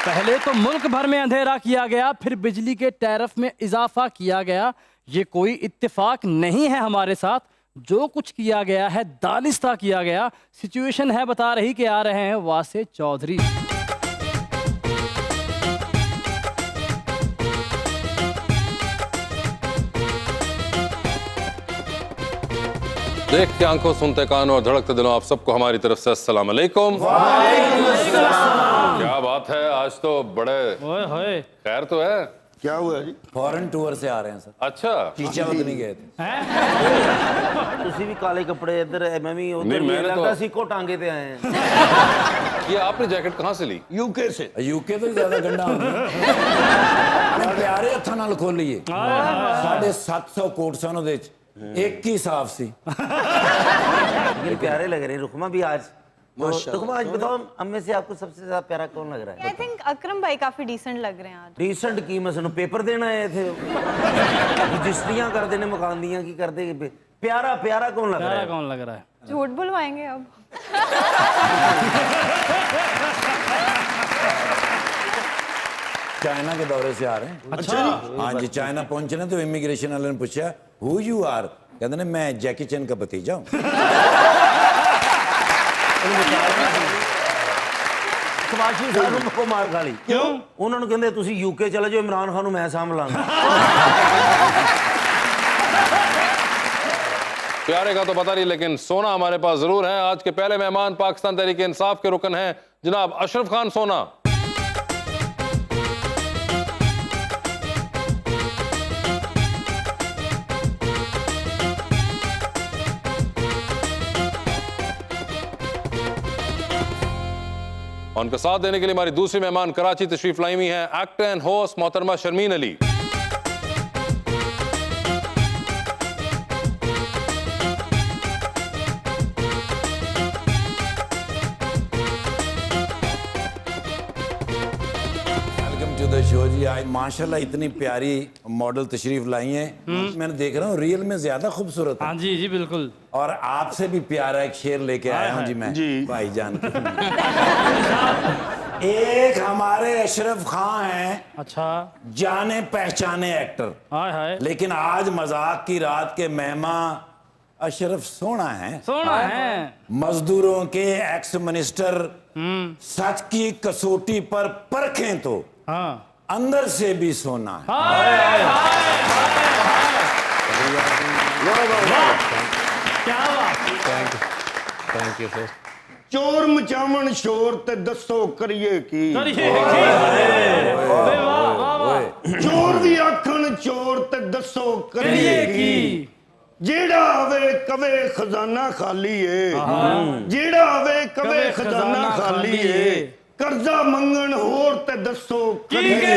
पहले तो मुल्क भर में अंधेरा किया गया, फिर बिजली के टैरिफ में इजाफा किया गया। ये कोई इत्तेफाक नहीं है हमारे साथ, जो कुछ किया गया है दानिस्ता किया गया। सिचुएशन है बता रही कि आ रहे हैं वासे चौधरी। देखते आंखों, सुनते कानों और धड़कते दिलों, आप सबको हमारी तरफ से अस्सलाम वालेकुम। क्या बात है, आज तो बड़े ओए होए, खैर तो है। क्या हुआ जी? फॉरेन टूर से आ रहे हैं सर। अच्छा, टीचर नहीं गए थे। ਤੁਸੀਂ ਵੀ ਕਾਲੇ ਕੱਪੜੇ ਇੱਧਰ ਮੈਂ ਵੀ नहीं, ਉਧਰ मैंने लगता तो- सिक्को टांगे पे आए हैं ये आपने जैकेट कहाँ से ली? यूके से। यूके तो ज्यादा गंदा होंगे प्यारे हत्थां नाल खोलिए 750 कोट सन ਉਹਦੇ ਚ ਇੱਕ ਹੀ ਸਾਫ ਸੀ। ये प्यारे लग रहे हैं रुकमा भी आज। तो रुकमा आज बताओ, हम में से आपको सबसे ज्यादा प्यारा कौन लग रहा है? आई थिंक अकरम भाई काफी डिसेंट लग रहे हैं आज। रीसेंट की मैं सुनो पेपर देना आए थे रजिस्ट्रियां कर देने मकान दियां की कर दे। प्यारा प्यारा कौन लग रहा प्यारा है? कौन लग रहा है? झूठ बुलवाएंगे अब। चाइना के दौरे से आ रहे हैं। अच्छा हाँ जी, चाइना पहुंचे ना तो इमिग्रेशन वाले ने पूछा हु यू आर, कहते ने मैं जैकी चैन का भतीजा हूँ। ਕਮਾਸ਼ੀ ਸਾਹਿਬ ਨੂੰ ਕੋ ਮਾਰ ਖਾਲੀ ਕਿਉਂ? ਉਹਨਾਂ ਨੂੰ ਕਹਿੰਦੇ ਤੁਸੀਂ ਯੂਕੇ ਚਲੇ ਜਾਓ, ਇਮਰਾਨ ਖਾਨ ਨੂੰ ਮੈਂ ਸਾਂਭ ਲਾਂਗਾ। प्यारे का तो पता नहीं, लेकिन सोना हमारे पास जरूर है। आज के पहले मेहमान पाकिस्तान तहरीक इंसाफ के रुकन हैं जनाब अशरफ खान सोना। उनका साथ देने के लिए हमारी दूसरी मेहमान कराची तशरीफ लाई हुई हैं एक्टर एंड होस्ट मोहतरमा Sharmeen Ali. Welcome to the show जी। आज माशाल्लाह इतनी प्यारी मॉडल तशरीफ लाई हैं, मैंने देख रहा हूँ रियल में ज्यादा खूबसूरत है। हाँ जी जी बिल्कुल। और आपसे भी प्यारा एक शेर लेके आया हूँ जी मैं भाईजान। एक हमारे अशरफ खान हैं, अच्छा, जाने पहचाने एक्टर, हाय हाय, लेकिन आज मजाक की रात के मेहमान अशरफ सोना है। सोना है। मजदूरों के एक्स मिनिस्टर सच की कसौटी पर परखें तो हाँ अंदर से भी सोना है। क्या बात। Thank you sir. चोर मचावन शोर ते दसो करिए की, करिए की। वाह वाह वाह। चोर भी आखन चोर ते दसो करिए की, जेड़ा आवे कवे खजाना खाली है, जेड़ा आवे कवे खजाना खाली है, कर्जा मंगन होर ते दसो करिए।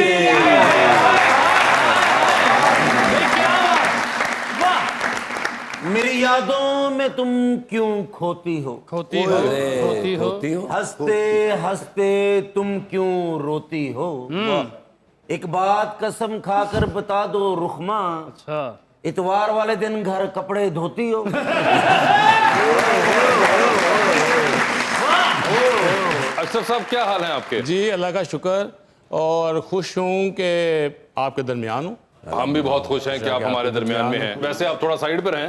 मेरी यादों में तुम क्यों खोती हो, खोती हो, खोती हो, होती हो। हंसते हंसते तुम क्यों रोती हो। एक बात कसम खाकर बता दो रुखमा, अच्छा, इतवार वाले दिन घर कपड़े धोती हो। अशरफ साहब क्या हाल है आपके? जी अल्लाह का शुक्र, और खुश हूँ कि आपके दरमियान हूँ। हम भी बहुत खुश हैं कि आप हमारे दरमियान में हैं। वैसे आप थोड़ा साइड पर हैं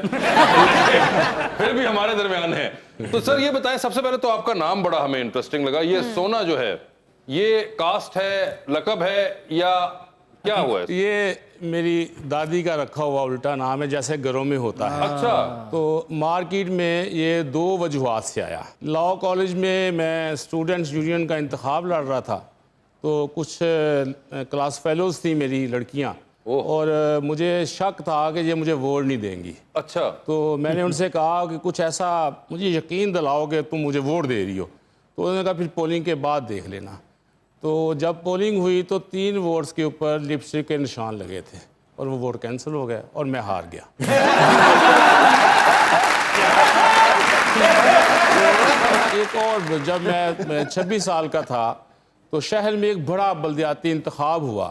फिर भी हमारे दरमियान हैं। तो सर ये बताएं, सबसे पहले तो आपका नाम बड़ा हमें इंटरेस्टिंग लगा। ये सोना जो है, ये कास्ट है, लकब है, या क्या हुआ है? ये मेरी दादी का रखा हुआ उल्टा नाम है, जैसे घरों में होता है। अच्छा, तो मार्केट में ये दो वजूहात से आया। लॉ कॉलेज में मैं स्टूडेंट्स यूनियन का इंतखाब लड़ रहा था, तो कुछ क्लास फेलोज थी मेरी लड़कियां, और मुझे शक था कि ये मुझे वोट नहीं देंगी। अच्छा, तो मैंने उनसे कहा कि कुछ ऐसा मुझे यकीन दिलाओ कि तुम मुझे वोट दे रही हो। तो उन्होंने कहा फिर पोलिंग के बाद देख लेना। तो जब पोलिंग हुई तो 3 वोट्स के ऊपर लिपस्टिक के निशान लगे थे, और वो वोट कैंसिल हो गया और मैं हार गया। एक और, जब मैं 26 साल का था तो शहर में एक बड़ा बल्दियाती इंतखाब हुआ,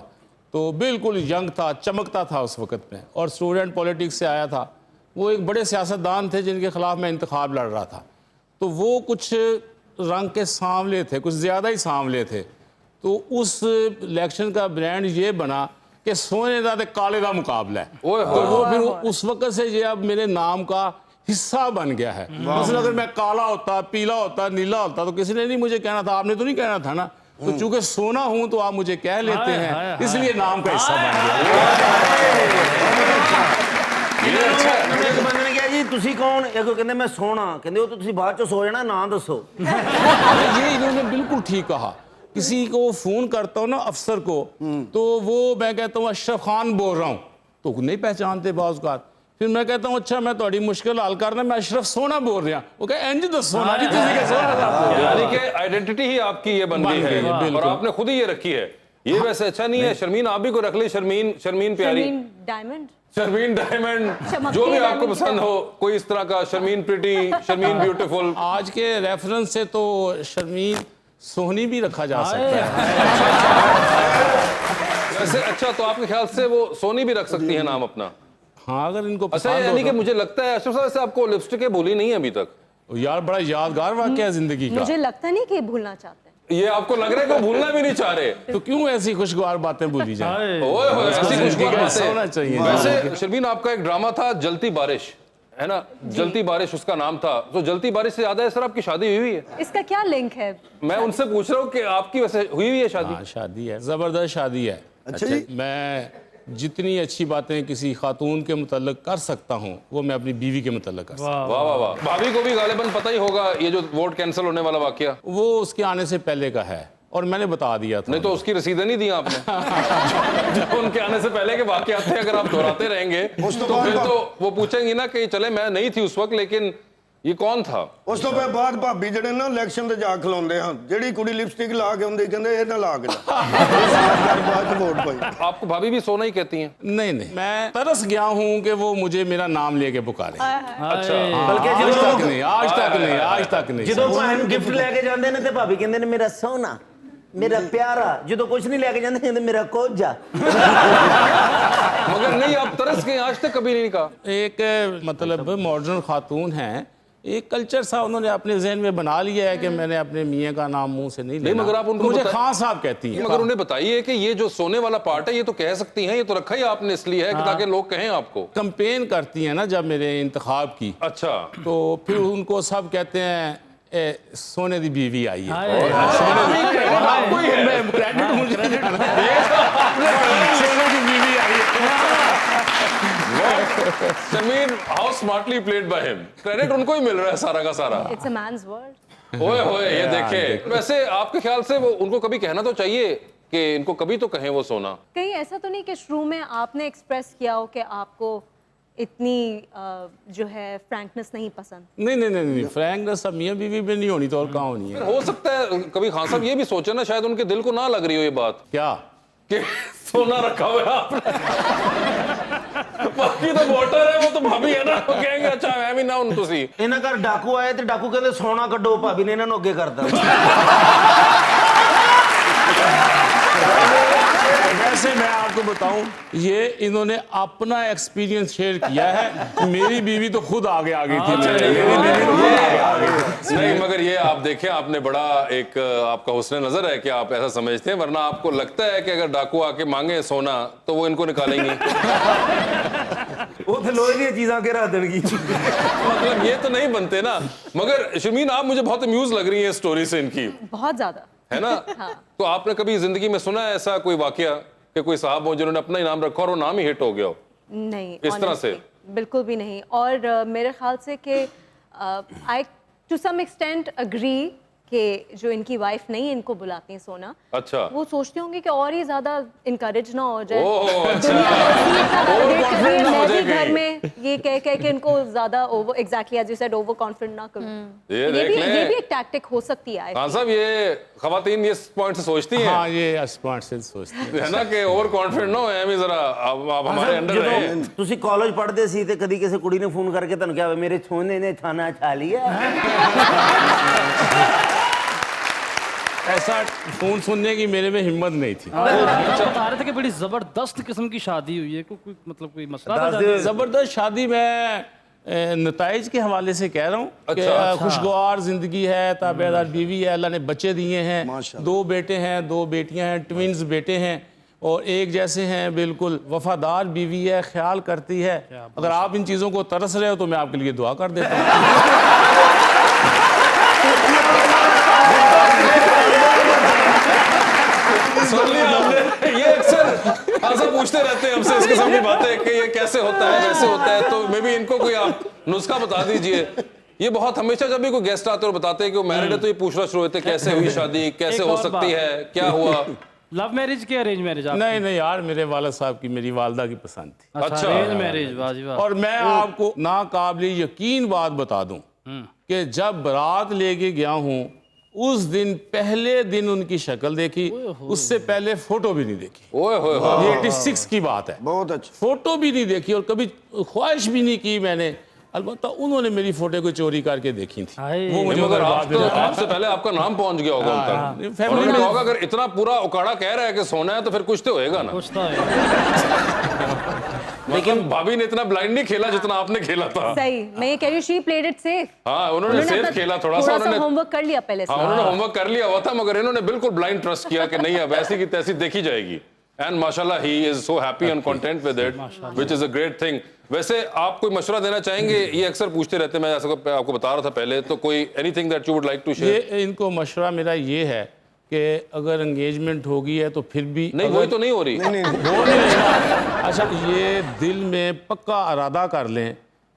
तो बिल्कुल यंग था, चमकता था उस वक़्त में, और स्टूडेंट पॉलिटिक्स से आया था। वो एक बड़े सियासतदान थे जिनके ख़िलाफ़ मैं इंतखाब लड़ रहा था। तो वो कुछ रंग के सांवले थे, कुछ ज़्यादा ही सांवले थे। तो उस इलेक्शन का ब्रांड ये बना कि सोने का ते काले का मुकाबला है। ओए तो वो फिर उस वक्त से ये अब मेरे नाम का हिस्सा बन गया है। मसलन अगर मैं काला होता, पीला होता, नीला होता तो किसी ने नहीं मुझे कहना था, आपने तो नहीं कहना था ना। तो चूंकि सोना हूं तो आप मुझे कह लेते हैं, इसलिए नाम का हिस्सा बन गया। ਇੱਕ ਬੰਦੇ ਨੇ ਕਿਹਾ ਜੀ ਤੁਸੀਂ ਕੌਣ? ਇੱਕ ਕਹਿੰਦੇ ਮੈਂ ਸੋਹਣਾ, ਕਹਿੰਦੇ ਉਹ ਤੁਸੀਂ ਬਾਅਦ ਚ ਸੋ ਜਾਣਾ, ਨਾਂ ਦੱਸੋ। ये इन्होंने बिल्कुल ठीक कहा। किसी को फोन करता हूँ ना अफसर को, तो वो मैं कहता हूँ अशरफ खान बोल रहा हूँ, तो नहीं पहचानते बाज़ औक़ात। फिर मैं कहता हूँ अच्छा मैं थोड़ी मुश्किल हल करना, मैं अशरफ सोना बोल रहा। वो कहे इंज दस सोना जी, तुझे क्या सोना? यानी कि आइडेंटिटी ही आपकी ये बन गई है और आपने खुद ही ये रखी है। ये वैसे अच्छा नहीं है। शर्मीन आप भी को रख ली, शर्मीन प्यारी, डायमंड, शर्मीन डायमंड, जो भी आपको पसंद हो, कोई इस तरह का, शर्मीन प्रिटी, शर्मीन ब्यूटीफुल। आज के रेफरेंस से तो शर्मीन सोहनी भी रखा जा सकता है। वैसे अच्छा, तो आपके ख्याल से वो सोनी भी रख सकती है नाम अपना? हाँ, अगर इनको अच्छा, पसंद यानी हो कि तो। मुझे लगता है अशरफ साहब से आपको लिपस्टिक भूली नहीं है अभी तक। यार बड़ा यादगार वाक़या है जिंदगी का। मुझे लगता नहीं कि ये भूलना चाहते हैं। ये आपको लग रहा है कि वो भूलना भी नहीं चाह रहे? तो क्यों ऐसी खुशगवार बातें भूली जाए? ओए होए, ऐसी खुशगवार का हिस्सा बातें। होना चाहिए। वैसे शर्मीन आपका एक ड्रामा था जलती बारिश, है ना? जलती बारिश उसका नाम था। तो जलती बारिश से याद है सर आपकी शादी हुई है? इसका क्या लिंक है? मैं उनसे पूछ रहा हूँ कि आपकी वैसे हुई है शादी? हाँ, शादी है, जबरदस्त शादी है। अच्छा जी। मैं जितनी अच्छी बातें किसी खातून के मुतल्लिक कर सकता हूँ वो मैं अपनी बीवी के मुतल्लिक कर सकता वाह वाह वाह। भाभी को भी गालिबन पता ही होगा ये जो वोट कैंसिल होने वाला वाकया? हूँ। वो उसके आने से पहले का है और मैंने बता दिया था। नहीं तो उसकी रसीदें नहीं दी आपने? जो उनके आने से पहले के वाकयात थे, अगर आप दोहराते रहेंगे तो फिर तो वो पूछेंगी ना कि चले मैं नहीं थी उस वक्त, लेकिन ये कौन था? ਉਸ ਤੋਂ ਬਾਅਦ ਭਾਬੀ ਜਿਹੜੇ ਨਾ ਇਲੈਕਸ਼ਨ ਤੇ ਜਾ ਖਲੋਂਦੇ ਹਾਂ, ਜਿਹੜੀ ਕੁੜੀ ਲਿਪਸਟਿਕ ਲਾ ਕੇ ਹੁੰਦੀ ਕਹਿੰਦੇ ਇਹ ਨਾ ਲਾ ਕੇ ਜਾ, ਬਾਅਦ ਚ ਵੋਟ ਪਾਈ। आपको भाभी भी सोना ही कहती हैं? नहीं नहीं, मैं तरस गया हूँ कि वो मुझे मेरा नाम लेके पुकारे। अच्छा, ਬਲਕਿ आज ਜਦੋਂ तक नहीं, आज तक नहीं, आज तक नहीं। ਜਦੋਂ ਭੈਣ ਗਿਫਟ ਲੈ ਕੇ ਜਾਂਦੇ ਨੇ ਤੇ ਭਾਬੀ ਕਹਿੰਦੇ ਨੇ ਮੇਰਾ ਸੋਹਣਾ, ਮੇਰਾ प्यारा। ਜਦੋਂ ਕੁਝ ਨਹੀਂ ਲੈ ਕੇ ਜਾਂਦੇ ਕਹਿੰਦੇ ਮੇਰਾ ਕੋਝਾ। मगर नहीं, आप तरस गए, आज तक कभी नहीं कहा? एक मतलब मॉडर्न खातून हैं, एक कल्चर सा उन्होंने अपने जहन में बना लिया है कि मैंने अपने मियाँ का नाम मुंह से नहीं लेना। मगर आप उनको मुझे बता- खान साहब कहती हैं। मगर उन्हें बताइए कि ये जो सोने वाला पार्ट है ये तो कह सकती हैं, ये तो रखा ही आपने इसलिए है कि ताकि लोग कहें आपको। कंपेन करती हैं ना जब मेरे इंतखाब की, अच्छा, तो फिर उनको सब कहते हैं सोने दी बीवी आई है। आपको ही है। मैं क्रेडिट मुझे सोने की बीवी आई है। Sharmeen, how smartly played by him. Credit उनको ही मिल रहा है सारा का सारा। It's a man's world. ओए होए, ये देखे। वैसे आपके ख्याल से वो उनको कभी कहना तो चाहिए कि इनको कभी तो कहें वो सोना। कहीं ऐसा तो नहीं कि शुरू में आपने एक्सप्रेस किया हो कि आपको इतनी जो है फ्रैंकनेस नहीं पसंद? नहीं नहीं नहीं नहीं, फ्रैंकनेस अब मियाँ बीवी में नहीं होनी तो और कहाँ होनी है? हो सकता है कभी खान साहब ये भी सोचे ना, शायद उनके दिल को ना लग रही हो ये बात क्या कि सोना रखा हुआ है आपने। बाकी तो वोटर है, वो तो भाभी है ना, वो कहेंगे अच्छा मैं भी ना उन तुसी। ਇਹਨਾਂ ਘਰ ਡਾਕੂ ਆਏ ਤੇ ਡਾਕੂ ਕਹਿੰਦੇ ਸੋਨਾ ਕੱਢੋ, ਭਾਬੀ ਨੇ ਇਹਨਾਂ ਨੂੰ ਅੱਗੇ ਕਰਤਾ। वैसे मैं आपको बताऊं, ये इन्होंने अपना एक्सपीरियंस शेयर किया है। मेरी बीवी तो खुद आगे आ गई थी। मेरी बीवी तो खुद आगे आ गई थी। नहीं मगर ये आप देखें, आपने बड़ा एक आपका हुस्न नजर है कि आप ऐसा समझते हैं, वरना आपको लगता है कि अगर डाकू आके मांगे सोना तो वो इनको निकालेंगी। ਉਹ ਤੇ ਲੋਹੇ ਦੀਆਂ ਚੀਜ਼ਾਂ ਕੇ ਰੱਖ ਦੇਣਗੀ। मतलब ये तो नहीं बनते ना। मगर शर्मीन, आप मुझे बहुत अम्यूज लग रही है स्टोरी से इनकी, बहुत ज्यादा। है ना? तो आपने कभी जिंदगी में सुना है ऐसा कोई वाकया कि कोई साहब हो जिन्होंने अपना ही नाम रखा और वो नाम ही हिट हो गया हो? नहीं, इस तरह से? honestly, बिल्कुल भी नहीं। और मेरे ख्याल से कि आई टू सम एक्सटेंट अग्री कि जो इनकी वाइफ नहीं इनको बुलाती हैं सोना, अच्छा, वो सोचते होंगे कि और ही ज्यादा इनकरेज ना हो जाए। ओह, अच्छा। दुनिया ऐसी इतना validate कर रही है, Overconfident ना हो मैं भी जाए घर कहीं। में ये कह के इनको ज्यादा over, exactly as you said, over confident ना करूं। ये देख ये लें। भी एक टैक्टिक हो सकती है। खान साहब, ये खवातीन ये पॉइंट से सोचती हैं, हाँ, ये स्मार्ट से सोचते हैं। है ना, कि ओवर कॉन्फिडेंट ना हो, भी जरा आप हमारे अंडर रहे। ਜਦੋਂ ਤੁਸੀਂ ਕਾਲਜ ਪੜ੍ਹਦੇ ਸੀ ਤੇ ਕਦੀ ਕਿਸੇ ਕੁੜੀ ਨੇ ਫੋਨ ਕਰਕੇ ਤੁਹਾਨੂੰ ਕਿਹਾ ਮੇਰੇ ਸੋਨੇ ਨੇ ਖਾਣਾ ਖਾ ਲਿਆ? ऐसा फोन सुनने की मेरे में हिम्मत नहीं थी। बता रहे थे कि बड़ी जबरदस्त किस्म की शादी हुई है, कोई मतलब कोई मसला था? ਦੱਸ ਦਿਓ। जबरदस्त शादी में नताइज के हवाले से कह रहा हूँ कि अच्छा। खुशगवार ज़िंदगी है, ताबेदार बीवी है, अल्लाह ने बच्चे दिए हैं, माशाल्लाह। 2 बेटे हैं, 2 बेटियां हैं, ट्विन्स बेटे हैं और एक जैसे हैं, बिल्कुल वफादार बीवी है, ख्याल करती है। अगर आप इन चीज़ों को तरस रहे हो तो मैं आपके लिए दुआ कर देता हूँ। सुन लिया हमने। ये अक्सर पूछते रहते हैं हमसे इस किस्म की बातें कि ये कैसे होता है, वैसे होता है, तो मे बी इनको कोई आप नुस्खा बता दीजिए। ये बहुत हमेशा जब भी कोई गेस्ट आते और बताते हैं कि वो मैरिड है तो ये पूछना शुरू होते हैं कैसे हुई शादी, कैसे एक हो और सकती बात। है, क्या हुआ। लव मैरिज की अरेंज मैरिज? नहीं नहीं यार, मेरे वालिद साहब की मेरी वालदा की पसंद थी। अच्छा। अरेंज मैरिज, वाह जी वाह। और मैं आपको नाकाबिल यकीन बात बता दूं कि जब बारात लेके गया हूं उस दिन पहले दिन उनकी शक्ल देखी, उससे पहले फोटो भी नहीं देखी। ओए होए होए। ये 86 की बात है। बहुत अच्छा। फोटो भी नहीं देखी और कभी ख्वाहिश भी नहीं की मैंने। अलबत्ता उन्होंने मेरी फोटो को चोरी करके देखी थी। हाय। वो मुझे मगर बर्बाद आप भी तो नहीं- आपसे पहले आपका नाम पहुंच गया होगा उन तक। फैमिली उन्होंने में कहा होगा अगर इतना पूरा उकाड़ा कह रहा है कि सोना है तो फिर कुछ तो होएगा ना। कुछ तो है। लेकिन भाभी ने इतना ब्लाइंड नहीं खेला जितना आपने खेला था। सही, मैं ये कह रही हूँ शी प्लेड इट सेफ। हाँ, उन्होंने सेफ खेला थोड़ा सा। उन्होंने होमवर्क कर लिया पहले से। हाँ, उन्होंने होमवर्क कर लिया हुआ था, मगर इन्होंने बिल्कुल ब्लाइंड ट्रस्ट किया कि नहीं अब ऐसी की तैसी देखी जाएगी। एंड माशाल्लाह he is so happy and content with it, which is a great thing. वैसे आप कोई मशवरा देना चाहेंगे? ये अक्सर पूछते रहते हैं, मैं जैसा आपको बता रहा था पहले, तो कोई anything that you would like to share? ये इनको मशवरा मेरा ये है कि अगर एंगेजमेंट होगी है तो फिर भी नहीं, वही तो नहीं हो रही। वो नहीं होगा। अच्छा, ये दिल में पक्का इरादा कर लें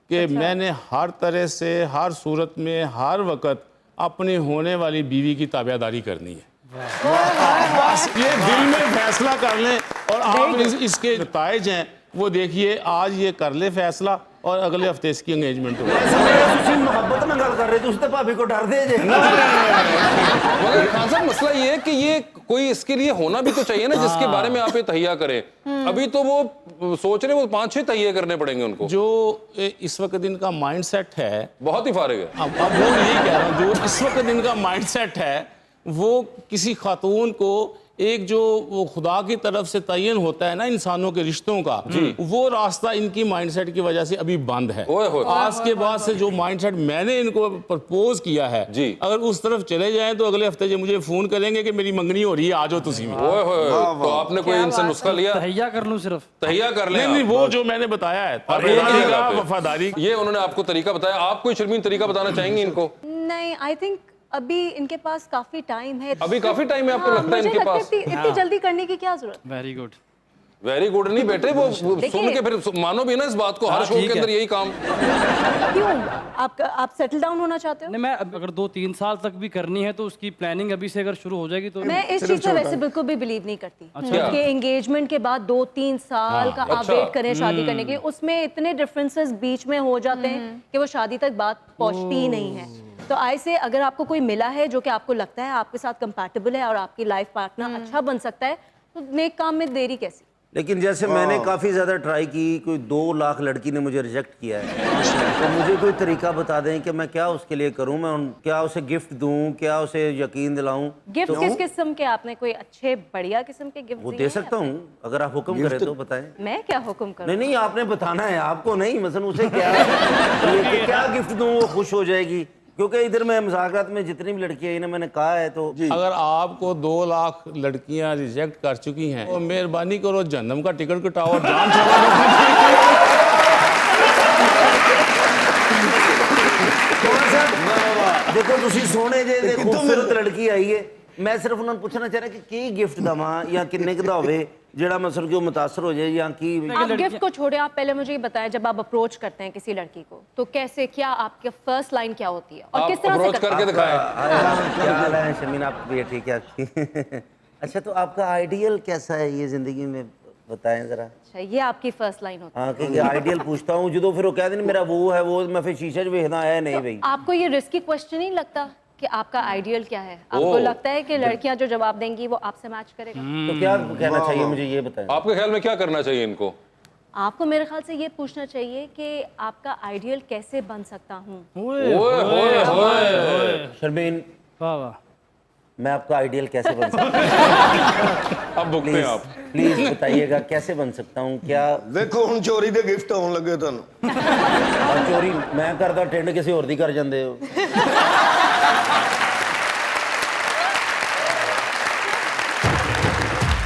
कि मैंने हर तरह से, हर सूरत में, हर वक्त अपनी होने वाली बीवी की ताबेदारी करनी है। बस ये दिल में फैसला कर लें और आप इसके नताइज हैं वो देखिए। आज ये कर ले फैसला और अगले हफ्ते इसकी एंगेजमेंट होगी। ਤੁਸੀਂ ਮੁਹੱਬਤ ਨਾਲ ਗੱਲ ਕਰ ਰਹੇ ਤੁਸੀਂ ਤਾਂ ਭਾਬੀ को डर दे जे। मगर खान साहब मसला ये है कि ये कोई इसके लिए होना भी तो चाहिए ना जिसके बारे में आप ये तहिया करें। अभी तो वो सोच रहे वो 5-6 तहिये करने पड़ेंगे उनको। जो इस वक्त इनका माइंडसेट है, बहुत ही फारिग है। अब वो यही कह रहा हूँ, जो इस वक्त इनका माइंडसेट है वो किसी खातून को एक जो वो खुदा की तरफ से तयन होता है ना इंसानों के रिश्तों का, वो रास्ता इनकी माइंडसेट की वजह से अभी बंद है। ओए होए। आज के बाद से जो माइंडसेट मैंने इनको प्रपोज किया है, जी। अगर उस तरफ चले जाएं तो अगले हफ्ते जो मुझे फोन करेंगे कि मेरी मंगनी हो रही है, आ जाओ तुसी भी। ओए होए, तो आपने कोई इनसे नुस्खा लिया? तहैया कर लूं सिर्फ। तहिया कर लें नहीं नहीं, आप। वो जो मैंने बताया है ताबेदारी ताबेदारी का, पे। वफादारी। ये उन्होंने आपको तरीका बताया, आप कोई शर्मीन तरीका बताना चाहेंगी इनको? नहीं, आई थिंक अभी इनके पास काफी टाइम है। अभी काफी टाइम है आपको लगता है मुझे इनके लगता है पास? इतनी जल्दी करने की क्या जरूरत? Very good. वेरी गुड नहीं बेटे, वो देखिए- सुन के फिर मानो भी ना इस बात को। हर हाँ, शो ठीक के है। अंदर यही काम। क्यों? आप सेटल डाउन होना चाहते हो? नहीं, मैं अगर 2-3 साल तक भी करनी है तो उसकी प्लानिंग अभी से अगर शुरू हो जाएगी तो मैं इस चीज पे वैसे बिल्कुल भी बिलीव नहीं करती अच्छा। कि एंगेजमेंट के बाद 2-3 साल का आप अच्छा। वेट करें शादी करने के लिए। उसमें इतने डिफरेंसेस बीच में हो जाते हैं कि वो शादी तक बात पहुंचती ही नहीं है। तो ऐसे अगर आपको कोई मिला है जो कि आपको लगता है आपके साथ कंपैटिबल है और आपकी लाइफ पार्टनर अच्छा बन सकता है, तो नेक काम में देरी कैसी? लेकिन जैसे मैंने काफ़ी ज़्यादा ट्राई की, कोई 2 लाख लड़की ने मुझे रिजेक्ट किया है, तो मुझे कोई तरीका बता दें कि मैं क्या उसके लिए करूं। मैं क्या उसे गिफ्ट दूं, क्या उसे यकीन दिलाऊं? गिफ्ट किस किस्म के? आपने कोई अच्छे बढ़िया किस्म के गिफ्ट वो दे सकता हूं, अगर आप हुक्म करें तो बताएं। मैं क्या हुक्म करूं? नहीं नहीं, आपने बताना है, आपको नहीं। मसलन उसे क्या क्या गिफ्ट दूं वो खुश हो जाएगी। क्योंकि इधर मैं मुज़ाकरात में जितनी भी लड़कियां इन्हें मैंने कहा है, तो अगर आपको 2 लाख लड़कियां रिजेक्ट कर चुकी हैं तो मेहरबानी करो जहन्नम का टिकट कटाओ और जान देखो तुसी सोने जे दे खूबसूरत लड़की आई है, मैं सिर्फ उन्होंने पूछना चाह रहा कि की गिफ्ट दवा या किन्ने दा होवे जेड़ा मसल के मुतासर हो जाए या की। आप गिफ्ट को छोड़े, आप पहले मुझे ये बताएं, जब आप अप्रोच करते हैं किसी लड़की को तो कैसे, क्या आपके फर्स्ट लाइन क्या होती है और किस तरह से अप्रोच करते करके हैं? दिखाएं। क्या हाल है शमीन, आप भी ठीक है आपकी? अच्छा, तो आपका आइडियल कैसा है ये जिंदगी में, बताएं जरा। अच्छा, ये आपकी फर्स्ट लाइन होती है। हाँ, क्योंकि आइडियल पूछता हूँ जो फिर वो कह दें मेरा वो है, वो मैं फिर शीशे वेखना है नहीं भाई। आपको ये रिस्की क्वेश्चन नहीं लगता कि आपका आइडियल क्या है? आपको लगता है कि लड़कियां जो जवाब देंगी वो आपसे मैच करेगा? तो क्या कहना चाहिए मुझे ये बताएं। आपके ख्याल में क्या करना चाहिए इनको? आपको मेरे ख्याल से ये पूछना चाहिए कि आपका आइडियल कैसे बन सकता हूँ। ओए होए होए। शर्मीन, वाह वाह। मैं आपका आइडियल कैसे बन सकता हूँ? अब भुगते हैं आप। प्लीज बताइएगा कैसे बन सकता हूँ? क्या देखो ਹੁਣ ਚੋਰੀ ਦੇ ਗਿਫਟ ਆਉਣ ਲੱਗੇ ਤੁਹਾਨੂੰ चोरी मैं करता टेंड किसी होर दी कर जाते हो?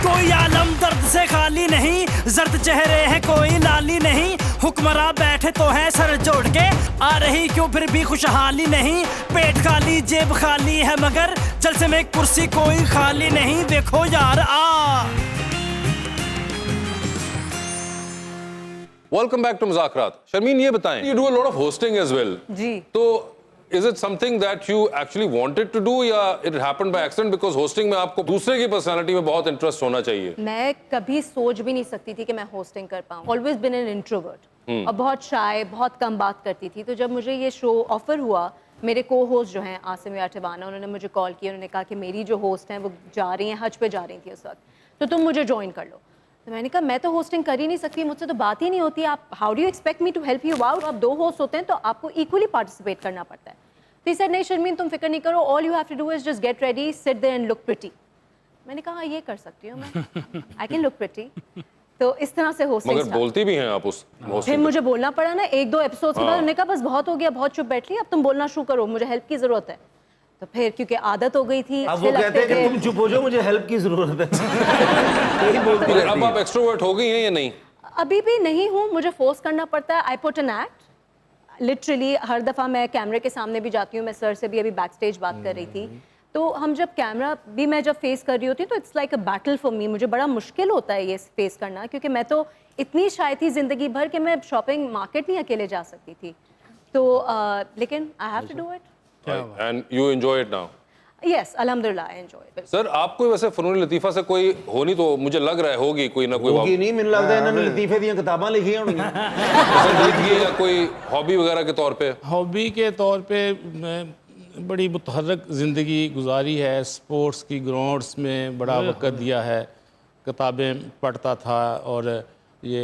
कोई आलम दर्द से खाली नहीं, जर्द चेहरे हैं कोई लाली नहीं, हुक्मरान बैठे तो है सर जोड़ के, आ रही क्यों फिर भी खुशहाली नहीं, पेट खाली जेब खाली है मगर जलसे में कुर्सी कोई खाली नहीं, देखो यार आ। Welcome back to Muzakraat. Sharmeen ये बताएं, you do a lot of hosting as well. जी। तो is it something that you actually wanted to do या it happened by accident? because hosting में आपको दूसरे की पर्सनालिटी में बहुत इंटरेस्ट होना चाहिए। मैं कभी सोच भी नहीं सकती थी कि मैं होस्टिंग कर पाऊँ। ऑलवेज बिन एन इंट्रोवर्ट और बहुत शाय, बहुत कम बात करती थी। तो जब मुझे ये शो ऑफर हुआ, मेरे को होस्ट जो हैं आसिम याटबाना, उन्होंने मुझे कॉल किया, उन्होंने कहा कि मेरी जो होस्ट हैं वो जा रही हैं, हज पे जा रही थी उस वक्त, तो तुम मुझे ज्वाइन कर लो। तो मैंने कहा मैं तो होस्टिंग कर ही नहीं सकती, मुझसे तो बात ही नहीं होती, आप how do you expect me to help you out? आप 2 होस्ट होते हैं तो आपको इक्वली पार्टिसिपेट करना पड़ता है। तो सर नहीं शर्मीन तुम फिक्र नहीं करो, all you have to do is just get ready, sit there and look pretty. मैंने कहा ये कर सकती हूँ मैं, आई कैन लुक प्रिटी। तो इस तरह से होस्टिंग मगर बोलती भी हैं आप उस फिर hosting मुझे बोलना पड़ा ना 1-2 एपिसोड के बाद। उन्होंने कहा बस बहुत हो गया, बहुत चुप बैठ ली, अब तुम बोलना शुरू करो, मुझे हेल्प की जरूरत है। तो फिर क्योंकि आदत हो गई थी, अब वो कहते हैं कि तुम चुप हो जाओ, मुझे हेल्प की जरूरत है। यही बोलती मगर रहती अब है। आप एक्सट्रोवर्ट हो गई हैं या नहीं? अभी भी नहीं हूँ, मुझे फोर्स करना पड़ता है। I put an act literally. हर दफ़ा मैं कैमरे के सामने भी जाती हूँ, मैं सर से भी अभी बैक स्टेज बात कर रही थी, तो हम जब कैमरा भी मैं जब फेस कर रही होती हूँ तो it's like a battle for me. मुझे बड़ा मुश्किल होता है ये फेस करना, क्योंकि मैं तो इतनी शाय थी ज़िंदगी भर कि मैं शॉपिंग मार्केट नहीं अकेले जा सकती थी। तो लेकिन I have to do it and you enjoy it now? Yes अल्हम्दुलिल्लाह आई एंजॉय। सर आपको वैसे फनून लतीफ़ा से कोई होनी तो मुझे लग रहा है होगी कोई ना कोई होगी नहीं, मैंने लगता है इन्होंने लतीफे दी किताबां लिखी होंगी पसंदीदगी या कोई हॉबी वगैरह के तौर पे? हॉबी के तौर पे मैं बड़ी मुतहर्रक ज़िंदगी गुजारी है। स्पोर्ट्स की ग्राउंड्स में बड़ा वक्त दिया है, किताबें पढ़ता था और ये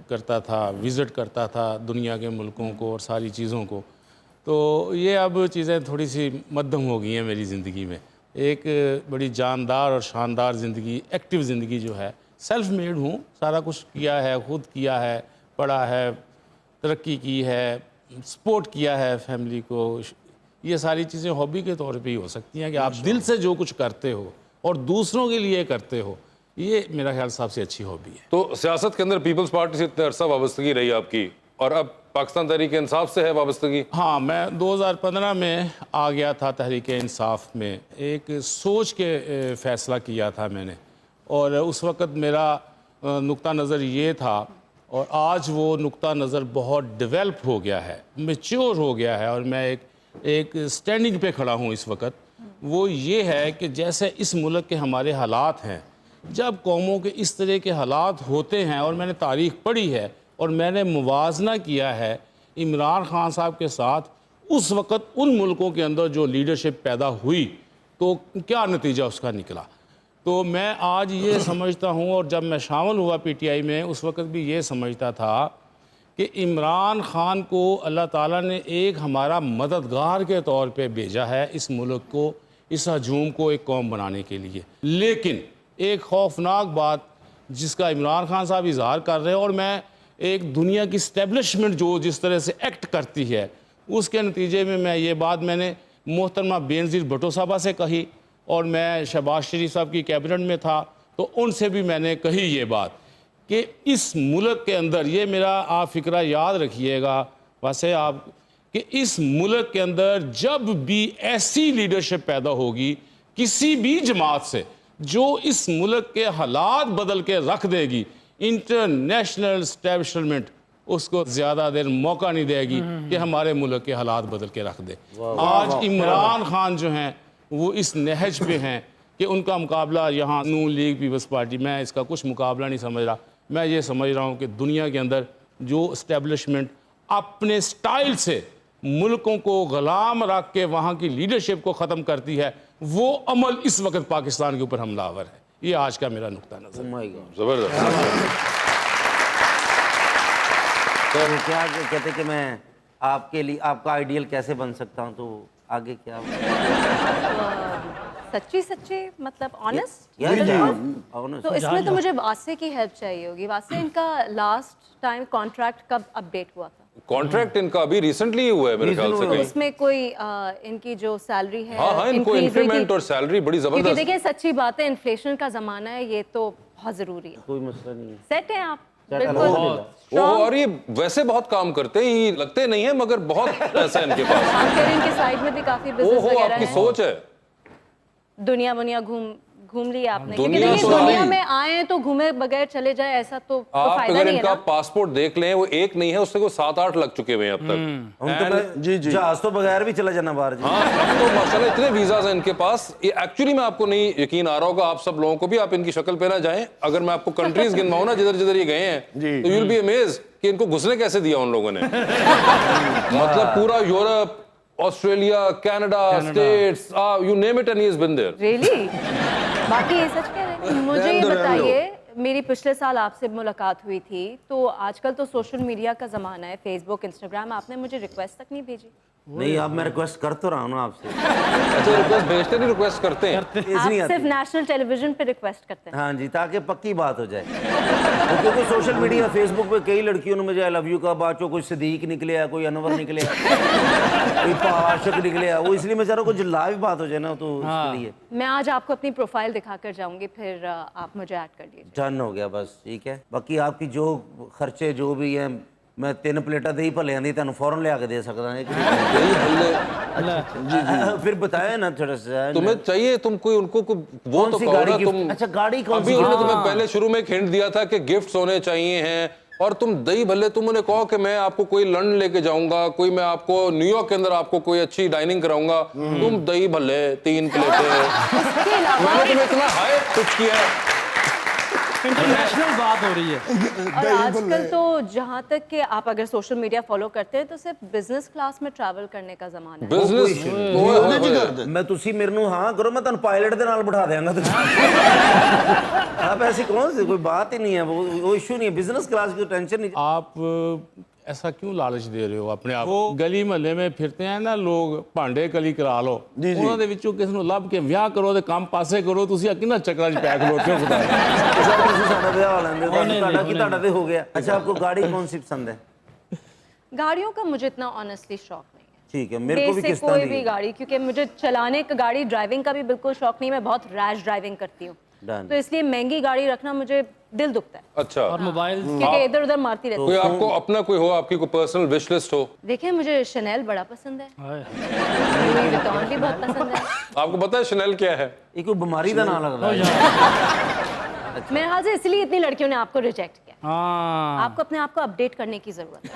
करता था, विज़िट करता था दुनिया के मुल्कों को और सारी चीज़ों को। तो ये अब चीज़ें थोड़ी सी मध्यम हो गई हैं मेरी ज़िंदगी में। एक बड़ी जानदार और शानदार ज़िंदगी, एक्टिव ज़िंदगी जो है, सेल्फ मेड हूँ, सारा कुछ किया है, खुद किया है, पढ़ा है, तरक्की की है, सपोर्ट किया है फैमिली को। ये सारी चीज़ें हॉबी के तौर पे ही हो सकती हैं कि आप दिल से जो कुछ करते हो और दूसरों के लिए करते हो, ये मेरा ख्याल सबसे अच्छी हॉबी है। तो सियासत के अंदर पीपल्स पार्टी से इतने अरसा वाबस्तगी रही आपकी, और अब पाकिस्तान तहरीक इंसाफ से है वाबस्तगी? हाँ, मैं 2015 में आ गया था तहरीक इंसाफ में। एक सोच के फ़ैसला किया था मैंने, और उस वक़्त मेरा नुक्ता नज़र ये था, और आज वो नुक्ता नज़र बहुत डेवलप हो गया है, मैच्योर हो गया है, और मैं एक स्टैंडिंग पे खड़ा हूँ इस वक्त। वो ये है कि जैसे इस मुल्क के हमारे हालात हैं, जब कौमों के इस तरह के हालात होते हैं, और मैंने तारीख़ पढ़ी है और मैंने मुवाजना किया है इमरान खान साहब के साथ, उस वक़्त उन मुल्कों के अंदर जो लीडरशिप पैदा हुई तो क्या नतीजा उसका निकला। तो मैं आज ये समझता हूँ, और जब मैं शामिल हुआ पीटीआई में उस वक़्त भी ये समझता था कि इमरान खान को अल्लाह ताला ने एक हमारा मददगार के तौर पे भेजा है इस मुल्क को, इस हजूम को एक कौम बनाने के लिए। लेकिन एक खौफनाक बात जिसका इमरान खान साहब इजहार कर रहे हैं, और मैं एक दुनिया की इस्टेब्लिशमेंट जो जिस तरह से एक्ट करती है, उसके नतीजे में मैं ये बात मैंने मोहतरमा बेनज़ीर भुट्टो साहबा से कही, और मैं शहबाज शरीफ साहब की कैबिनेट में था तो उनसे भी मैंने कही ये बात कि इस मुल्क के अंदर, ये मेरा आप फ़िक्रा याद रखिएगा वैसे आप, कि इस मुल्क के अंदर जब भी ऐसी लीडरशिप पैदा होगी किसी भी जमात से जो इस मुल्क के हालात बदल के रख देगी, इंटरनेशनल एस्टेब्लिशमेंट उसको ज़्यादा देर मौका नहीं देगी कि हमारे मुल्क के हालात बदल के रख दे। आज इमरान खान जो हैं वो इस नहज पे हैं कि उनका मुकाबला यहाँ नून लीग पीपल्स पार्टी, मैं इसका कुछ मुकाबला नहीं समझ रहा। मैं ये समझ रहा हूँ कि दुनिया के अंदर जो इस्टेब्लिशमेंट अपने स्टाइल से मुल्कों को ग़ुलाम रख के वहाँ की लीडरशिप को ख़त्म करती है, वो अमल इस वक्त पाकिस्तान के ऊपर हमलावर है। ये आज का मेरा नुक्ता नज़र। जबरदस्त। तो क्या कहते कि मैं आपके लिए आपका आइडियल कैसे बन सकता हूँ, तो आगे क्या? सच्ची सच्ची मतलब ऑनेस्ट। ऑनेस्ट तो इसमें तो मुझे वासे की हेल्प चाहिए होगी। वासे, इनका लास्ट टाइम कॉन्ट्रैक्ट कब अपडेट हुआ था? कॉन्ट्रैक्ट इनका अभी रिसेंटली हुआ है मेरे ख्याल से कहीं। उसमें कोई इनकी जो सैलरी है हाँ इनको increase हुई इंक्रीमेंट थी? और सैलरी बड़ी क्योंकि जबरदस्त। देखिए सच्ची बात है, इन्फ्लेशन का जमाना है, ये तो बहुत जरूरी है। कोई मसला नहीं है। सेट है आप Set बिल्कुल। वो और ये वैसे बहुत काम करते हैं, ये लगते नहीं है मगर बहुत पैसा है इनके पास। आखिर इनके साइड में भी काफी बिजनेस ओहो वगैरह आपकी है। सोच है। दुनिया घूम ली आपने, क्योंकि दुनिया देखिए तो दुनिया आई। में आए तो घूमे बगैर चले जाए, ऐसा तो आप फायदा अगर नहीं है इनका ना। पासपोर्ट देख लें, वो एक नहीं है, उससे को 7-8 लग चुके हुए हैं अब तक। हम तो मैं जहाज तो बगैर भी चला जाना बाहर जी। हाँ अब तो माशाल्लाह इतने वीजाज हैं इनके पास। ये एक्चुअली में आपको नहीं यकीन आ रहा होगा, आप सब लोगों को भी, आप इनकी शक्ल पे ना जाएं। अगर मैं आपको कंट्रीज गिनवाऊं ना जिधर जिधर ये गए हैं, तो यू विल बी अमेज्ड कि इनको घुसने कैसे दिया उन लोगों ने। मतलब पूरा Europe, Australia, Canada, States, you name it and he has been there. Really? बाकी ये सच कह रहे हैं? मुझे ये बताइए, मेरी पिछले साल आपसे मुलाकात हुई थी, तो आजकल तो सोशल मीडिया का ज़माना है, फेसबुक, इंस्टाग्राम, आपने मुझे रिक्वेस्ट तक नहीं भेजी। नहीं अब मैं रिक्वेस्ट कर तो रहा हूँ ना आपसे। अच्छा रिक्वेस्ट भेजते नहीं, रिक्वेस्ट करते हैं। आप नहीं आती। सिर्फ नेशनल टेलीविजन पे रिक्वेस्ट करते हैं। हाँ जी, ताकि पक्की बात हो जाए। तो क्योंकि सोशल मीडिया फेसबुक पे कई लड़कियों ने मुझे आई लव यू का बाद चो कोई सदीक निकले, कोई अनवर निकले, कोई आशिक निकले, वो इसलिए मैं चाह रहा हूँ कुछ लाइव बात हो जाए ना, तो उसके लिए मैं आज आपको अपनी प्रोफाइल दिखाकर जाऊंगी, फिर आप मुझे ऐड कर लीजिए। डन हो गया बस, ठीक है। बाकी आपकी जो खर्चे जो भी हैं, मैं 3 प्लेटा दही भल्लियां दी तुहानू फौरन लिया के दे सकता हूं। दही भल्ले फिर बताया ना थोड़ा सा तुम्हें चाहिए, तुम कोई उनको वो कौन तो सी कहो गाड़ी ना गिफ्ट? तुम। अच्छा गाड़ी कौन अभी सी? उन्होंने तुम्हें पहले शुरू में एक हिंट दिया था कि गिफ्ट्स होने चाहिए हैं, और तुम दही भल्ले, तुम उन्हें कहो कि मैं आपको कोई लंदन लेके जाऊंगा, कोई मैं आपको न्यूयॉर्क के अंदर आपको कोई अच्छी डाइनिंग कराऊंगा, तुम दही भल्ले 3 प्लेटें। इसके अलावा मैंने तुम्हें इतना हाई पिच किया है। इंटरनेशनल बात हो रही है। और आजकल तो जहाँ तक कि आप अगर सोशल मीडिया फॉलो करते हैं तो सिर्फ बिजनेस क्लास में ट्रैवल करने का जमाना है। बिजनेस मैं तुसी मेरे ਨੂੰ हाँ करो, मैं तुम पायलट ਦੇ ਨਾਲ ਬਿਠਾ ਦਿਆਂਗਾ। आप ऐसी कौन सी कोई बात ही नहीं है, वो इशू नहीं है, बिजनेस क्लास की टेंशन नहीं। आप ऐसा क्यों लालच दे रहे हो अपने आप? गली महल्ले में फिरते हैं ना लोग, भांडे कली करा लो, ਉਹਨਾਂ ਦੇ ਵਿੱਚੋਂ ਕਿਸ ਨੂੰ ਲੱਭ ਕੇ ਵਿਆਹ ਕਰੋ ਤੇ ਕੰਮ ਪਾਸੇ ਕਰੋ, ਤੁਸੀਂ ਆ ਕਿੰਨਾ ਚੱਕਰਾਂ 'ਚ ਪੈ ਖਲੋਤੇ ਹੋ ਖੁਦਾ सर तुसी साडा ब्याह हो लेंदे, ਤੁਹਾਡਾ ਕੀ ਤੁਹਾਡਾ ਤੇ हो गया। अच्छा आपको गाड़ी कौन सी पसंद है? गाड़ियों का मुझे इतना ऑनेस्टली शौक नहीं है। ठीक है, मेरे को भी Basic किस्ता कोई दी भी गाड़ी, क्योंकि मुझे चलाने का गाड़ी ड्राइविंग का भी बिल्कुल शौक नहीं है, मैं बहुत रैश ड्राइविंग करती हूँ, Done. तो इसलिए महंगी गाड़ी रखना मुझे दिल दुखता है, अच्छा, और मोबाइल क्योंकि इधर उधर मारती रहती कोई आपको अपना कोई हो, आपकी कोई पर्सनल विश लिस्ट हो? हूँ। देखिए मुझे शनेल बड़ा पसंद है, लुई विटॉन भी बहुत पसंद है। आपको पता है शनेल क्या है? ये कोई बीमारी का नाम लग रहा है। मेरे ख्याल से इसलिए इतनी लड़कियों ने आपको रिजेक्ट किया। हाँ आपको अपने आप को अपडेट करने की जरूरत है।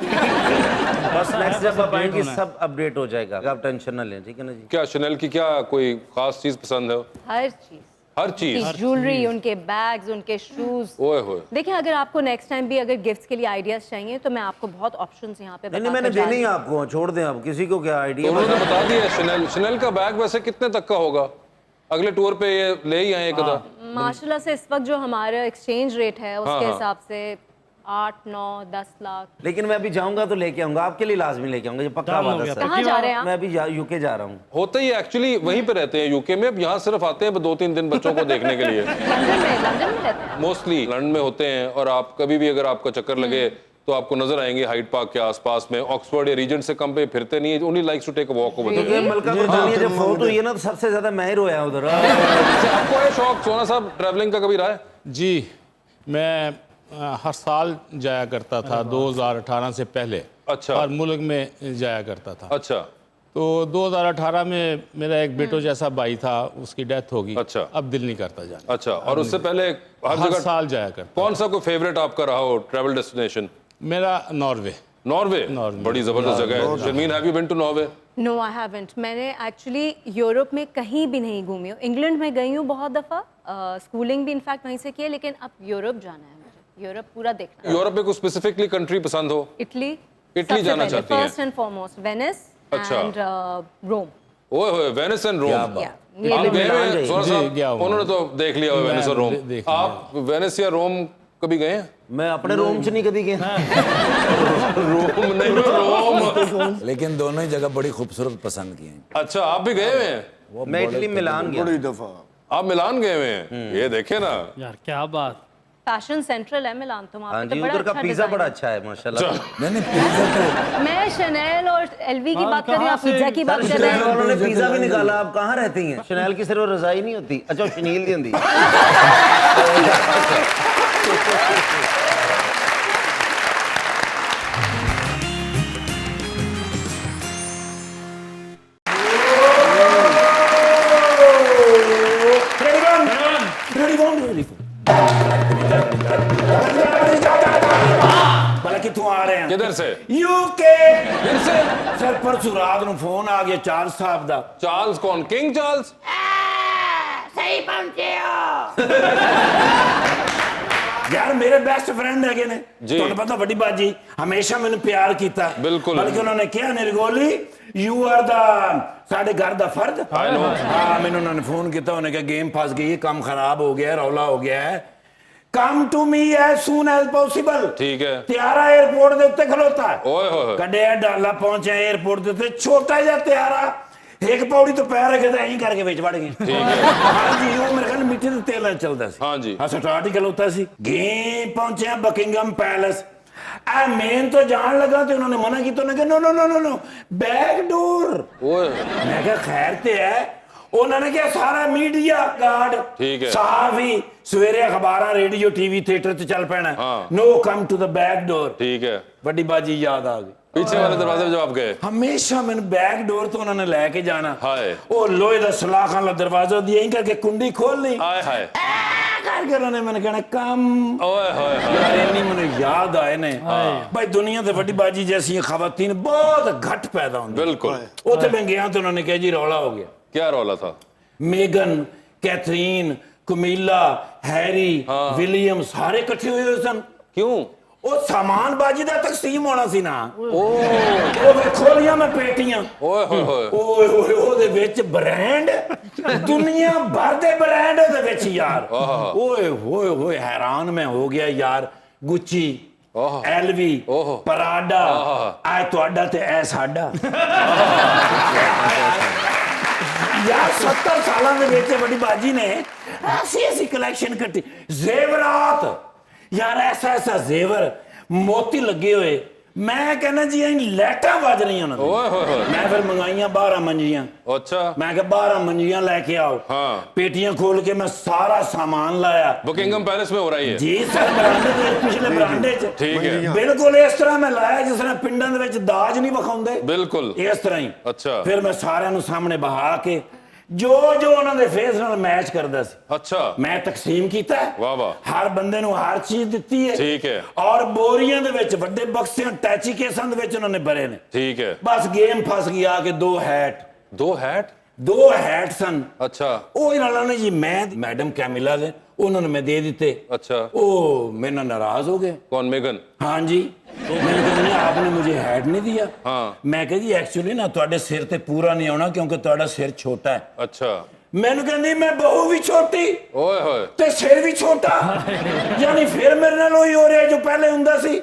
बस नेक्स्ट जब आप आएंगे सब अपडेट हो जाएगा, आप टेंशन ना लें, ठीक है ना जी। क्या शनेल की क्या कोई खास चीज पसंद है? हर चीज, हर चीज? ज्वेलरी, उनके बैग्स, उनके शूज। ओए होए। देखिए अगर आपको नेक्स्ट टाइम भी अगर गिफ्ट्स के लिए आइडियाज चाहिए तो मैं आपको बहुत ऑप्शंस यहाँ पे नहीं मैंने देने ही आपको, छोड़ दें आप, किसी को क्या तो आइडिया। उन्होंने बता दिया शनेल। शनेल का बैग वैसे कितने तक का होगा? अगले टूर पे ये ले ही आए एक अदा। माशाल्लाह से इस वक्त जो हमारा एक्सचेंज रेट है उसके हिसाब से 8, 9, 10 लाख। लेकिन मैं अभी जाऊंगा तो लेके आऊंगा, आपके लिए लाजमी लेके आऊंगा, ये पक्का हो बात है गया। सर। कहाँ जा रहे हैं आप? मैं अभी यूके जा रहा हूँ। होते ही एक्चुअली वहीं पे रहते हैं यूके में, अब यहाँ सिर्फ आते हैं 2-3 दिन बच्चों को देखने के लिए। लंदन में रहते हैं। मोस्टली लंदन में होते हैं, और आप कभी भी अगर आपका चक्कर लगे तो आपको नजर आएंगे हाइड पार्क के आसपास में। ऑक्सफोर्ड या रीजेंट से कम पे फिरते नहीं है, only likes to take a walk over there. क्योंकि मलका बुरहानिया जब फौत हुई है ना तो सबसे ज्यादा मैं ही रोया उधर। आपको है शौक सोना साहब ट्रैवलिंग का, कभी रहा है? जी, मैं हर साल जाया करता था 2018 से पहले। अच्छा। हर मुल्क में जाया करता था। अच्छा तो 2018 में मेरा एक बेटो जैसा भाई था, उसकी डेथ हो गई। अच्छा। अब दिल नहीं करता जाने। अच्छा, और उससे पहले हर हर जगह साल जाया करता। कौन सा कोई फेवरेट आपका रहा हो ट्रैवल डेस्टिनेशन? मेरा नॉर्वे। नॉर्वे। नॉर्वे। बड़ी जबरदस्त जगह है। Sharmeen, have you been to Norway? No I haven't. मैंने एक्चुअली यूरोप में कहीं भी नहीं घूमी हूँ। इंग्लैंड में गई हूँ बहुत दफ़ा, स्कूलिंग भी इनफैक्ट वहीं से की है, लेकिन अब यूरोप जाना है मुझे, यूरोप पूरा देखना है। यूरोप में कोई स्पेसिफिकली कंट्री पसंद हो? इटली। इटली जाना चाहती हैं? फर्स्ट एंड फॉरमोस्ट वेनिस अच्छा। एंड रोम। ओए होए, वेनिस एंड रोम। ये आप भी गए मिलान हैं जाइए। सोना जी, साहब? गया हूँ। उन्होंने तो देख लिया हुआ वेनिस और रोम। देख लिया। आप वेनिस या रोम कभी गए हैं? मैं अपने रूम च नहीं कभी गया। रोम नहीं, रोम। लेकिन दोनों ही जगह बड़ी खूबसूरत पसंद की हैं। अच्छा, आप भी गए हुए हैं? मैं इटली मिलान गया। बड़ी दफा आप मिलान गए हुए हैं, ये देखे ना। यार क्या बात। फैशन सेंट्रल है मिलान, तो वहाँ हाँ पे जी, तो बड़ा उधर का अच्छा पिज्जा design बड़ा है। अच्छा है माशाल्लाह। नहीं पिज्जा तो मैं शनेल और एलवी की बात कर रही हूँ, आप कहाँ से? पिज्जा की बात कर रहे शनेल हैं। वालों ने पिज्जा भी निकाला। आप कहाँ रहती हैं? शनेल की सिर्फ रजाई नहीं होती, अच्छा शनील नहीं होती। भला कितों आ रहे हैं? किधर से? यूके फिर से? सर परसों रात ਨੂੰ फोन आ गया चार्ल्स साहब ਦਾ। चार्ल्स कौन? King Charles? सही पहुंचे हो यार, मेरे बेस्ट फ्रेंड है ने जी। ਤੁਹਾਨੂੰ ਪਤਾ ਵੱਡੀ ਬਾਜੀ ਹਮੇਸ਼ਾ ਮੈਨੂੰ ਪਿਆਰ ਕੀਤਾ। ਬਿਲਕੁਲ। ਬਲਕਿ ਉਹਨਾਂ ਨੇ ਕਿਹਾ ਨਿਰਗੋਲੀ ਯੂ ਆਰ ਦਾ ਸਾਡੇ ਘਰ ਦਾ ਫਰਦ। ਹਾਂ ਮੈਨੂੰ ਉਹਨਾਂ ਨੇ ਫੋਨ ਕੀਤਾ, ਉਹਨੇ ਕਿਹਾ ਗੇਮ ਫਸ ਗਈ ਹੈ, ਕੰਮ ਖਰਾਬ ਹੋ ਗਿਆ, ਰੌਲਾ ਹੋ ਗਿਆ ਹੈ, come to me as soon as possible. ਠੀਕ ਹੈ। ਤਿਆਰਾ 에ਅਰਪੋਰਟ ਦੇ ਉੱਤੇ ਖਲੋਤਾ ਹੈ। ओए होए। ਕੱਢਿਆ ਡਾਲਾ, ਪਹੁੰਚਿਆ 에ਅਰਪੋਰਟ ਦੇ ਉੱਤੇ, ਛੋਟਾ ਜਿਹਾ ਤਿਆਰਾ, ਇੱਕ ਪੌੜੀ ਤੋਂ ਪੈਰ ਰੱਖੇ ਤਾਂ ਐਂ ਕਰਕੇ ਵਿੱਚ ਵੜ ਗਏ। ਹਾਂਜੀ, ਉਹ ਮੇਰੇ ਖਿਆਲ ਮਿੱਟੀ ਦੇ ਤੇਲ ਨਾਲ ਚੱਲਦਾ ਸੀ। ਹਾਂਜੀ। ਹਾਂ, ਸਟਾਰਟ ਹੀ ਖਲੋਤਾ ਸੀ। ਗੇ ਪਹੁੰਚਿਆ ਬਕਿੰਗਮ ਪੈਲੇਸ। ਆ ਮੇਨ ਤੋਂ ਜਾਣ ਲੱਗਾ ਤੇ ਉਹਨਾਂ ਨੇ ਮਨਾ ਕੀਤਾ, ਉਹਨੇ ਕਿਹਾ ਨੋ ਨੋ ਨੋ ਨੋ ਨੋ ਬੈਕ ਡੋਰ। ओए। ਮੈਂ ਕਿਹਾ ਖੈਰ ਤੇ ਹੈ। ਉਹਨਾਂ ਨੇ ਕਿਹਾ ਸਾਰਾ ਮੀਡੀਆ ਗਾਰਡ ਠੀਕ ਹੈ। ਸਾਫੀ ਸਵੇਰੇ ਅਖਬਾਰਾਂ, ਰੇਡੀਓ, ਟੀਵੀ, ਥੀਏਟਰ ਤੇ ਚੱਲ ਪੈਣਾ। ਹਾਂ। ਨੋ ਕਮ ਟੂ ਦ ਬੈਕ ਡੋਰ। ठीक है। ਵੱਡੀ ਬਾਜੀ ਯਾਦ ਆ ਗਈ। पीछे वाले दरवाजे पे जब आप गए। ਹਮੇਸ਼ਾ ਮੈਨੂੰ ਬੈਕ ਡੋਰ ਤੋਂ ਉਹਨਾਂ ਨੇ ਲੈ ਕੇ ਜਾਣਾ। ਹਾਏ। ਉਹ ਲੋਹੇ ਦਾ ਸਲਾਖਾਂ ਵਾਲਾ ਦਰਵਾਜ਼ਾ ਦੀ ਐਂ ਕਰਕੇ ਕੁੰਡੀ ਖੋਲਣੀ, आए हाय। ਕਰਕੇ ਉਹਨਾਂ ਨੇ ਮੈਨੂੰ ਕਹਿਣਾ ਕੰਮ। ओए होए होए। ਯਾਰ ਇੰਨੀ ਮੈਨੂੰ ਯਾਦ ਆਏ ਨੇ ਭਾਈ, ਦੁਨੀਆ ਤੇ ਵੱਡੀ ਬਾਜੀ ਜੈਸੀਆਂ ਖਵਾਤੀਨ ਬਹੁਤ ਘੱਟ ਪੈਦਾ ਹੁੰਦੀਆਂ। बिल्कुल। ਉੱਥੇ ਮੈਂ ਗਿਆ ਤੇ ਉਹਨਾਂ ਨੇ ਕਿਹਾ ਜੀ ਰੌਲਾ ਹੋ ਗਿਆ। क्या रौला था? ਮੇਗਨ, ਕੈਥਰੀਨ, ਕਮੀਲਾ, ਹੈਰੀ, ਵਿਲੀਅਮ ਸਾਰੇ ਇਕੱਠੇ ਹੋਏ ਹੋਏ ਸਨ। क्यों? ਉਹ ਸਾਮਾਨ ਬਾਜੀ ਦਾ ਤਕਸੀਮ ਹੋਣਾ ਸੀ ਨਾ। ਉਹ ਵੇ ਖੋਲੀਆਂ ਮੈਂ ਪੇਟੀਆਂ। ओए होए होए। ਓਏ ਹੋਏ, ਉਹਦੇ ਵਿੱਚ ਬ੍ਰਾਂਡ, ਦੁਨੀਆ ਭਰ ਦੇ ਬ੍ਰਾਂਡ ਉਹਦੇ ਵਿੱਚ ਯਾਰ। ਓਏ ਹੋਏ ਹੋਏ, ਹੈਰਾਨ ਮੈਂ ਹੋ ਗਿਆ ਯਾਰ। ਗੁੱਚੀ, ਐਲਵੀ, ਪਰਾਡਾ, ਆ ਤੁਹਾਡਾ ਤੇ ਐ ਸਾਡਾ। ਯਾਰ 70 ਸਾਲਾਂ ਦੇ ਵਿੱਚ ਵੱਡੀ ਬਾਜੀ ਨੇ ਐਸੀ ਕਲੈਕਸ਼ਨ ਕੱਟੀ। ਜ਼ੇਵਰਾਤ ਯਾਰ, ਐਸਾ ਜ਼ੇਵਰ, ਮੋਤੀ ਲੱਗੇ ਹੋਏ। ਮੈਂ ਕਹਿੰਦਾ ਜੀ ਐਂ ਲੈਟਾਂ ਵੱਜ ਰਹੀਆਂ ਉਹਨਾਂ ਦੀਆਂ। ओए होए होए। ਮੈਂ ਫਿਰ ਮੰਗਾਈਆਂ 12 ਮੰਜੀਆਂ। अच्छा। ਮੈਂ ਕਿਹਾ 12 ਮੰਜੀਆਂ ਲੈ ਕੇ ਆਓ। ਹਾਂ। ਪੇਟੀਆਂ ਖੋਲ ਕੇ ਮੈਂ ਸਾਰਾ ਸਾਮਾਨ ਲਾਇਆ। बकिंगम पैलेस में हो रही है। ਜੀ ਸਰ, ਬਰਾਂਡੇ ਦੇ ਪਿਛਲੇ ਬਰਾਂਡੇ 'ਚ ठीक है। ਬਿਲਕੁਲ ਇਸ ਤਰ੍ਹਾਂ ਮੈਂ ਲਾਇਆ ਜਿਸ ਤਰ੍ਹਾਂ ਪਿੰਡਾਂ ਦੇ ਵਿੱਚ ਦਾਜ ਨਹੀਂ ਵਿਖਾਉਂਦੇ, बिल्कुल। ਇਸ ਤਰ੍ਹਾਂ ਹੀ। ਅੱਛਾ। ਫਿਰ ਮੈਂ ਸਾਰਿਆਂ ਨੂੰ ਸਾਹਮਣੇ ਬਹਾ ਕੇ ਜੋ ਉਹਨਾਂ ਦੇ ਫੇਸ ਨਾਲ ਮੈਚ ਕਰਦਾ ਸੀ अच्छा। ਮੈਂ ਤਕਸੀਮ ਕੀਤਾ। ਵਾਹ ਵਾਹ। ਹਰ ਬੰਦੇ ਨੂੰ ਹਰ ਚੀਜ਼ ਦਿੱਤੀ ਹੈ। ਠੀਕ ਹੈ। ਔਰ ਬੋਰੀਆਂ ਦੇ ਵਿੱਚ, ਵੱਡੇ ਬਕਸਿਆਂ, ਟੈਚੀ ਕੇਸਾਂ ਦੇ ਵਿੱਚ ਉਹਨਾਂ ਨੇ ਭਰੇ ਨੇ। ठीक है। ਬਸ ਗੇਮ ਫਸ ਗਈ ਆ ਕੇ। ਦੋ ਹੈਟ ਸਨ। अच्छा। ਉਹ ਇਹਨਾਂ ਨੇ ਜੀ ਮੈਂ ਮੈਡਮ ਕੈਮਿਲਾ ਦੇ ਉਹਨਾਂ ਨੂੰ ਮੈਂ ਦੇ ਦਿੱਤੇ। अच्छा। ਉਹ ਮੇਰੇ ਨਾਲ ਨਾਰਾਜ਼ ਹੋ ਗਏ। कौन? मेगन? हाँ जी, मैंने कहा आपने मुझे हैट नहीं दिया। हाँ। मैं कहा जी एक्चुअली ना ਤੁਹਾਡੇ ਸਿਰ ਤੇ ਪੂਰਾ ਨਹੀਂ ਆਉਣਾ ਕਿਉਂਕਿ ਤੁਹਾਡਾ ਸਿਰ ਛੋਟਾ ਹੈ। अच्छा। ਮੈਨੂੰ ਕਹਿੰਦੀ ਮੈਂ ਬਹੂ ਵੀ ਛੋਟੀ ओए होए। ਤੇ ਸਿਰ ਵੀ ਛੋਟਾ। ਯਾਨੀ ਫਿਰ ਮੇਰੇ ਨਾਲ ਉਹੀ ਹੋ ਰਿਹਾ ਜੋ ਪਹਿਲੇ ਹੁੰਦਾ ਸੀ।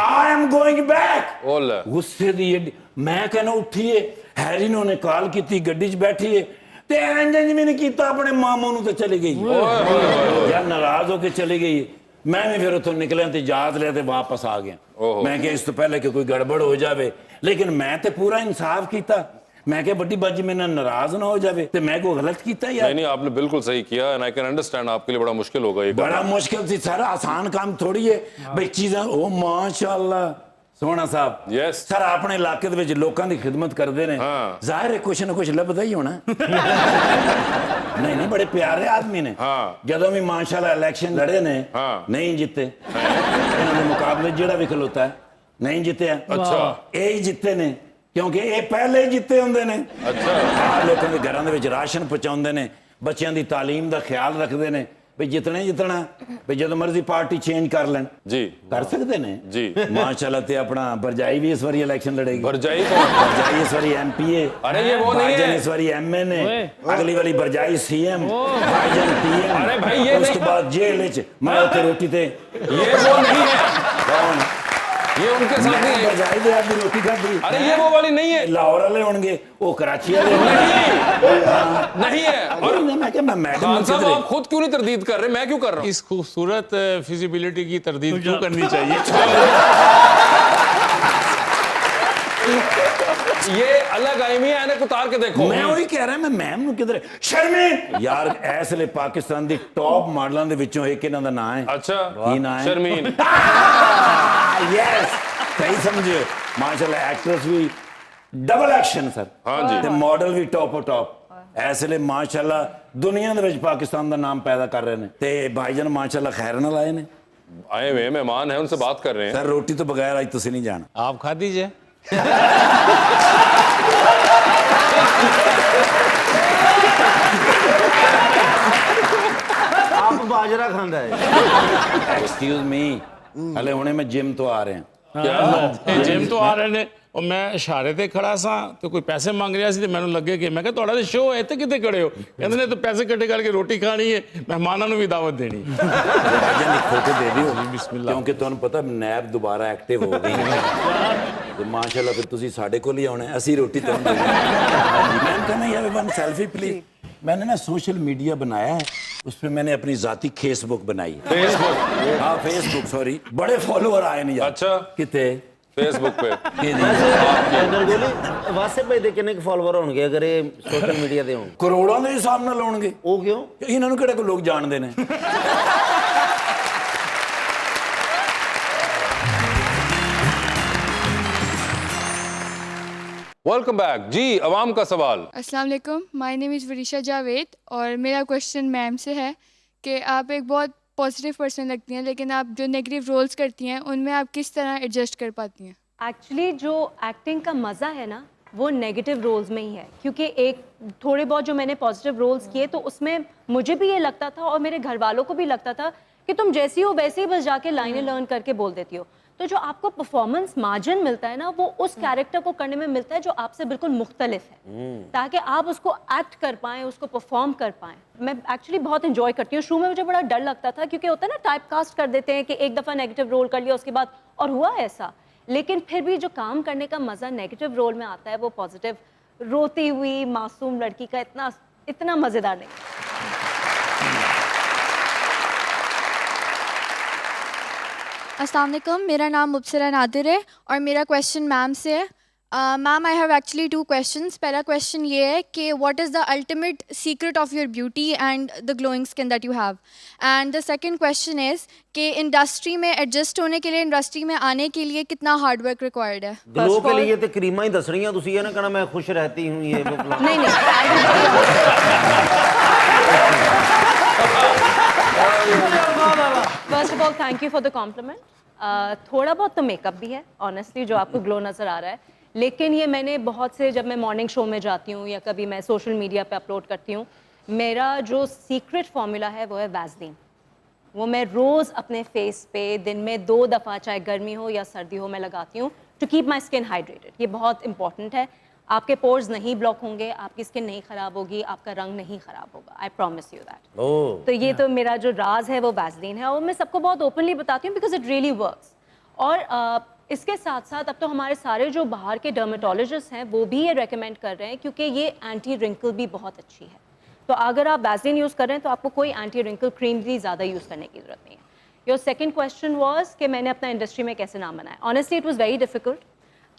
I am going back। ओले। ਗੁੱਸੇ ਦੀ ਮੈਂ ਕਹਿੰਦਾ ਉੱਠੀਏ। ਹੈਰੀ ਨੂੰ ਨੇ ਕਾਲ ਕੀਤੀ, ਗੱਡੀ 'ਚ ਬੈਠੀਏ ਤੇ ਇੰਜ ਮੈਨੂੰ ਕੀਤਾ ਆਪਣੇ ਮਾਮੂ ਨੂੰ ਤੇ ਚਲੀ ਗਈ। ਯਾਰ ਨਾਰਾਜ਼ ਹੋ ਕੇ ਚਲੀ ਗਈ। ਮੈਂ ਵੀ ਫਿਰ ਉੱਥੋਂ ਨਿਕਲਿਆ ਤੇ ਇਜਾਜ਼ਤ ਲਿਆ ਤੇ ਵਾਪਸ ਆ ਗਿਆ। ਮੈਂ ਕਿਹਾ ਇਸ ਤੋਂ ਪਹਿਲੇ ਕਿ ਕੋਈ ਗੜਬੜ ਹੋ ਜਾਵੇ, ਲੇਕਿਨ ਮੈਂ ਤੇ ਪੂਰਾ ਇਨਸਾਫ ਕੀਤਾ। मैं क्या बड़ी बाजी में ना नाराज ना हो जावे तो मैं को गलत किया यार। नहीं आपने बिल्कुल सही किया एंड आई कैन अंडरस्टैंड आपके लिए बड़ा मुश्किल होगा ये बड़ा मुश्किल थी सर, आसान काम थोड़ी है भाई चीज़ें। ओ माशाल्लाह सोहना साहब। यस सर अपने इलाके ਦੇ ਵਿੱਚ ਲੋਕਾਂ ਦੀ ਖਿਦਮਤ ਕਰਦੇ ਨੇ। ਜ਼ਾਹਿਰ ਹੈ ਕੁਛ ਨਾ ਕੁਛ ਲੱਭਦਾ ਹੀ ਹੋਣਾ। नहीं बड़े प्यारे आदमी ने। ਜਦੋਂ ਵੀ माशाल्लाह इलेक्शन लड़े ने नहीं जिते ਇਹਨਾਂ ਦੇ ਮੁਕਾਬਲੇ ਜਿਹੜਾ ਵੀ ਖਲੋਤਾ नहीं जितया। अच्छा ਇਹ ਹੀ ਜਿੱਤੇ ਨੇ ਕਿਉਂਕਿ ਇਹ ਪਹਿਲੇ ਹੀ ਜਿੱਤੇ ਹੁੰਦੇ ਨੇ। ਅੱਛਾ ਲੋਕਾਂ ਦੇ ਘਰਾਂ ਦੇ ਵਿੱਚ ਰਾਸ਼ਨ ਪਹੁੰਚਾਉਂਦੇ ਨੇ, ਬੱਚਿਆਂ ਦੀ ਤਾਲੀਮ ਦਾ ਖਿਆਲ ਰੱਖਦੇ ਨੇ ਵੀ ਜਿੱਤਣਾ ਵੀ ਜਦੋਂ ਮਰਜ਼ੀ ਪਾਰਟੀ ਚੇਂਜ ਕਰ ਲੈਣ ਜੀ ਕਰ ਸਕਦੇ ਨੇ ਜੀ। ਮਾਸ਼ਾਅੱਲਾ ਤੇ ਆਪਣਾ ਭਰਜਾਈ ਵੀ ਇਸ ਵਾਰੀ ਇਲੈਕਸ਼ਨ ਲੜੇਗੀ। भरजाई कौन? भरजाई इस बारी एमपीए। अरे ये वो नहीं है। इस बारी एमएन है। अगली वाली भरजाई सीएम, भाईजान पीएम। अरे भाई ये उसके बाद जेल च मैं उते रोटी ते ये वो नहीं है। कौन ये उनके साथ नहीं है। बजाई दे आपकी रोटी खाधी। अरे ये वो वाली नहीं है, लाहौर वाले होंगे, वो कराची वाले होंगे। नहीं है। और मैं क्या, मैं मैडम खान साहब आप खुद क्यों नहीं तरदीद कर रहे, मैं क्यों कर रहा हूँ? इस खूबसूरत फिजिबिलिटी की तरदीद क्यों करनी चाहिए? ये अलग आईमी है, इन्हें उतार के देखो। मैं वही कह रहा, मैं मैम ਨੂੰ ਕਿਧਰ ਸ਼ਰਮੇ यार ਇਸ ਲਈ ਪਾਕਿस्तान ਦੀ ਟੌਪ ਮਾਡਲਾਂ ਦੇ ਵਿੱਚੋਂ ਇੱਕ ਇਹਨਾਂ ਦਾ ਨਾਂ ਹੈ। अच्छा, ਕੀ ਨਾਂ ਹੈ? शर्मीन। यस, सही समझे। माशाल्लाह एक्ट्रेस भी डबल एक्शन सर। हाँ जी। ਤੇ ਮਾਡਲ ਵੀ ਟੌਪ ਟੌਪ। ਇਸ ਲਈ ਮਾਸ਼ਾਅੱਲਾ ਦੁਨੀਆ ਦੇ ਵਿੱਚ ਪਾਕਿस्तान ਦਾ ਨਾਮ ਪੈਦਾ ਕਰ ਰਹੇ ਨੇ ਤੇ ਭਾਈਜਾਨ ਮਾਸ਼ਾਅੱਲਾ ਖੈਰ ਨਾਲ ਆਏ ਨੇ। आए हुए मेहमान हैं, उनसे बात कर रहे हैं। सर रोटी तो बगैर आज ਤੁਸੀਂ नहीं जाना। आप खा दीजिए। ਆਪ ਬਾਜਰਾ ਖਾਂਦਾ ਹੈ। एक्सक्यूज मी, ਹਲੇ ਹੁਣੇ ਮੈਂ ਜਿਮ ਤੋਂ ਆ ਰਿਹਾ। ਜਿਮ ਤੋਂ ਆ ਰਹੇ ਨੇ ਉਹ ਮੈਂ ਇਸ਼ਾਰੇ ਤੇ ਖੜਾ ਸਾਂ ਤੇ ਕੋਈ ਪੈਸੇ ਮੰਗ ਰਿਹਾ ਸੀ ਤੇ ਮੈਨੂੰ ਲੱਗੇ ਕਿ ਮੈਂ ਕਿਹਾ ਤੁਹਾਡਾ ਤੇ ਸ਼ੋਅ ਹੈ, ਇੱਥੇ ਕਿੱਥੇ ਖੜੇ ਹੋ? ਕਹਿੰਦੇ ਨੇ ਤੂੰ ਪੈਸੇ ਇਕੱਠੇ ਕਰਕੇ ਰੋਟੀ ਖਾਣੀ ਹੈ, ਮਹਿਮਾਨਾਂ ਨੂੰ ਵੀ ਦਾਵਤ ਦੇਣੀ। ਭਾਈਜਾਨ ਇੱਕ ਫੋਟੋ ਦੇ ਦਿਓ ਬਿਸਮਿਲ੍ਲਾ। ਕਿਉਂਕਿ ਤੁਹਾਨੂੰ ਪਤਾ ਨੈਬ ਦੁਬਾਰਾ ਐਕਟਿਵ ਹੋ ਗਈ ਹੈ ਤੇ ਮਾਸ਼ਾਅੱਲਾ ਫਿਰ ਤੁਸੀਂ ਸਾਡੇ ਕੋਲ ਹੀ ਆਉਣਾ, ਅਸੀਂ ਰੋਟੀ ਤੁਹਾਨੂੰ देंगे। मैं कहना यार वन सेल्फी प्लीज। मैंने ना सोशल मीडिया बनाया है, उसमें मैंने अपनी जाती फेसबुक बनाई है। फेसबुक? हाँ फेसबुक, सॉरी, बड़े फॉलोअर आए नहीं यार। अच्छा। कितने फेसबुक पे ਨਰਗੋਲੀ ਵਾਸੇ ਭਾਈ ਦੇ ਕਿੰਨੇ ਫਾਲੋਅਰ ਹੋਣਗੇ ਅਗਰ ਇਹ ਸੋਸ਼ਲ ਮੀਡੀਆ ਤੇ ਹੋਣ? ਕਰੋੜਾਂ ਦੇ ਹਿਸਾਬ ਨਾਲ ਲਾਉਣਗੇ। ਉਹ ਕਿਉਂ? ਇਹਨਾਂ ਨੂੰ ਕਿਹੜੇ ਕੋ ਲੋਕ ਜਾਣਦੇ ਨੇ। वेलकम बैक जी। अवाम का सवाल। अस्सलाम वालेकुम, my name is Varisha Javed और मेरा क्वेश्चन मैम से है कि आप एक बहुत पॉजिटिव पर्सन लगती हैं, लेकिन आप जो नेगेटिव रोल्स करती हैं उनमें आप किस तरह एडजस्ट कर पाती हैं? एक्चुअली जो एक्टिंग का मज़ा है ना वो नेगेटिव रोल्स में ही है, क्योंकि एक थोड़े बहुत जो मैंने पॉजिटिव रोल्स किए तो उसमें मुझे भी ये लगता था और मेरे घर वालों को भी लगता था कि तुम जैसी हो वैसे ही बस जाके लाइनें लर्न करके बोल देती हो। तो जो आपको परफॉर्मेंस मार्जिन मिलता है ना वो उस कैरेक्टर को करने में मिलता है जो आपसे बिल्कुल मुख्तलिफ है, ताकि आप उसको एक्ट कर पाएं, उसको परफॉर्म कर पाएं। मैं एक्चुअली बहुत इंजॉय करती हूँ। शुरू में मुझे बड़ा डर लगता था क्योंकि होता है ना टाइप कास्ट कर देते हैं कि एक दफ़ा नेगेटिव रोल कर लिया उसके बाद, और हुआ ऐसा। लेकिन फिर भी जो काम करने का मज़ा नेगेटिव रोल में आता है वो पॉजिटिव रोती हुई मासूम लड़की का इतना इतना मज़ेदार नहीं। अस्सलाम वालेकुम, मेरा नाम मुबसरा नादिर है और मेरा क्वेश्चन मैम से है। Ma'am, I have actually 2 questions. पहला क्वेश्चन ये है कि what is the ultimate secret of your beauty and the glowing skin that you have, and the second question is कि इंडस्ट्री में एडजस्ट होने के लिए, इंडस्ट्री में आने के लिए कितना हार्ड वर्क रिक्वायर्ड है? ग्लो के लिए तो क्रीमा ही दस रही हैं ਤੁਸੀਂ, ਇਹ ਨਾ कहना मैं खुश रहती हूँ ये वो फलाना। नहीं first of all thank you for the compliment. थोड़ा बहुत तो मेकअप भी है ऑनेस्टली जो आपको ग्लो नज़र आ रहा है, लेकिन ये मैंने बहुत से, जब मैं मॉर्निंग शो में जाती हूँ या कभी मैं सोशल मीडिया पे अपलोड करती हूँ, मेरा जो सीक्रेट फॉर्मूला है वो है वैसलीन। वो मैं रोज़ अपने फेस पे दिन में 2 दफ़ा, चाहे गर्मी हो या सर्दी हो, मैं लगाती हूँ to keep my skin hydrated. ये बहुत इंपॉर्टेंट है। आपके पोर्स नहीं ब्लॉक होंगे, आपकी स्किन नहीं ख़राब होगी, आपका रंग नहीं ख़राब होगा। I promise you that. तो ये तो मेरा जो राज है वो वैसलीन है और मैं सबको बहुत ओपनली बताती हूँ बिकॉज इट रियली वर्क्स। और इसके साथ साथ अब तो हमारे सारे जो बाहर के डर्मेटोलॉजिस्ट हैं वो भी ये रेकमेंड कर रहे हैं क्योंकि ये एंटी रिंकल भी बहुत अच्छी है। तो अगर आप वैसलीन यूज़ कर रहे हैं तो आपको कोई एंटी रिंकल क्रीम भी ज़्यादा यूज़ करने की ज़रूरत नहीं है। योर सेकेंड क्वेश्चन वॉज कि मैंने अपना इंडस्ट्री में कैसे नाम बनाया। Honestly it was very difficult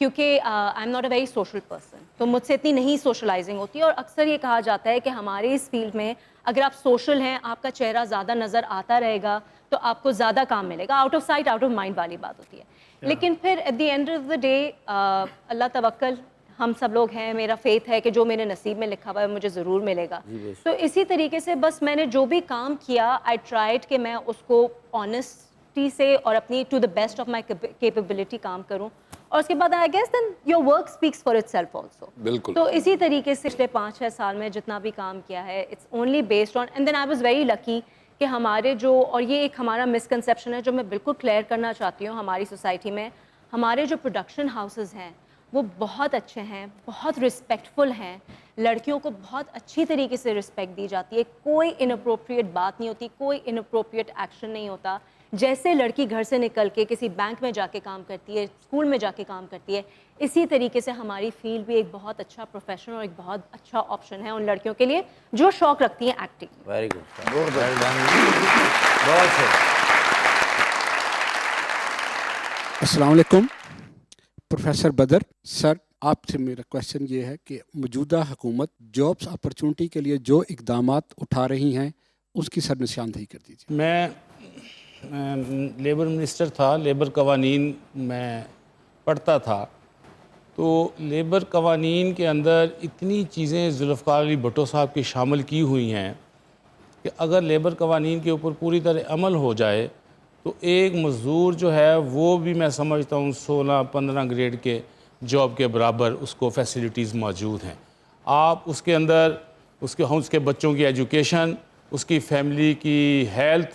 क्योंकि I am not a very social person, तो मुझसे इतनी नहीं सोशलाइजिंग होती। और अक्सर ये कहा जाता है कि हमारे इस फील्ड में अगर आप सोशल हैं, आपका चेहरा ज़्यादा नज़र आता रहेगा तो आपको ज़्यादा काम मिलेगा। Out of sight out of mind वाली बात होती है। लेकिन फिर at the end of the day अल्लाह तवक्कल, हम सब लोग हैं, मेरा फेथ है कि जो मेरे नसीब में लिखा हुआ है मुझे ज़रूर मिलेगा। तो इसी तरीके से बस मैंने जो भी काम किया, आई ट्राइड कि मैं उसको ऑनेस्टी से और अपनी to the best of my capability काम करूँ। और उसके बाद I guess then your work speaks for itself also. बिल्कुल। तो इसी तरीके से पिछले 5-6 साल में जितना भी काम किया है, it's only based on, and then I was very lucky कि हमारे जो, और ये एक हमारा मिसकंसेप्शन है जो मैं बिल्कुल क्लियर करना चाहती हूँ हमारी सोसाइटी में, हमारे जो प्रोडक्शन हाउसेस हैं वो बहुत अच्छे हैं, बहुत रिस्पेक्टफुल हैं, लड़कियों को बहुत अच्छी तरीके से रिस्पेक्ट दी जाती है, कोई इनअप्रोप्रिएट बात नहीं होती, कोई इनअप्रोप्रिएट एक्शन नहीं होता। जैसे लड़की घर से निकल के किसी बैंक में जाके काम करती है, स्कूल में जाके काम करती है, इसी तरीके से हमारी फील्ड भी एक बहुत अच्छा प्रोफेशन और एक बहुत अच्छा ऑप्शन है उन लड़कियों के लिए जो शौक रखती हैं एक्टिंग। वेरी गुड, बहुत सही। अस्सलाम वालेकुम प्रोफेसर बदर सर, आपसे मेरा क्वेश्चन ये है कि मौजूदा हुकूमत जॉब्स अपॉर्चुनिटी के लिए जो इकदामात उठा रही हैं उसकी सर निशानदेही कर दीजिए। मैं लेबर मिनिस्टर था, लेबर कवानीन मैं पढ़ता था, तो लेबर कवानीन के अंदर इतनी चीज़ें जुल्फ़िकार अली भुट्टो साहब की शामिल की हुई हैं कि अगर लेबर कवानीन के ऊपर पूरी तरह अमल हो जाए तो एक मज़दूर जो है वो भी मैं समझता हूँ 16-15 ग्रेड के जॉब के बराबर उसको फैसिलिटीज़ मौजूद हैं। आप उसके अंदर उसके बच्चों की एजुकेशन, उसकी फैमिली की हेल्थ,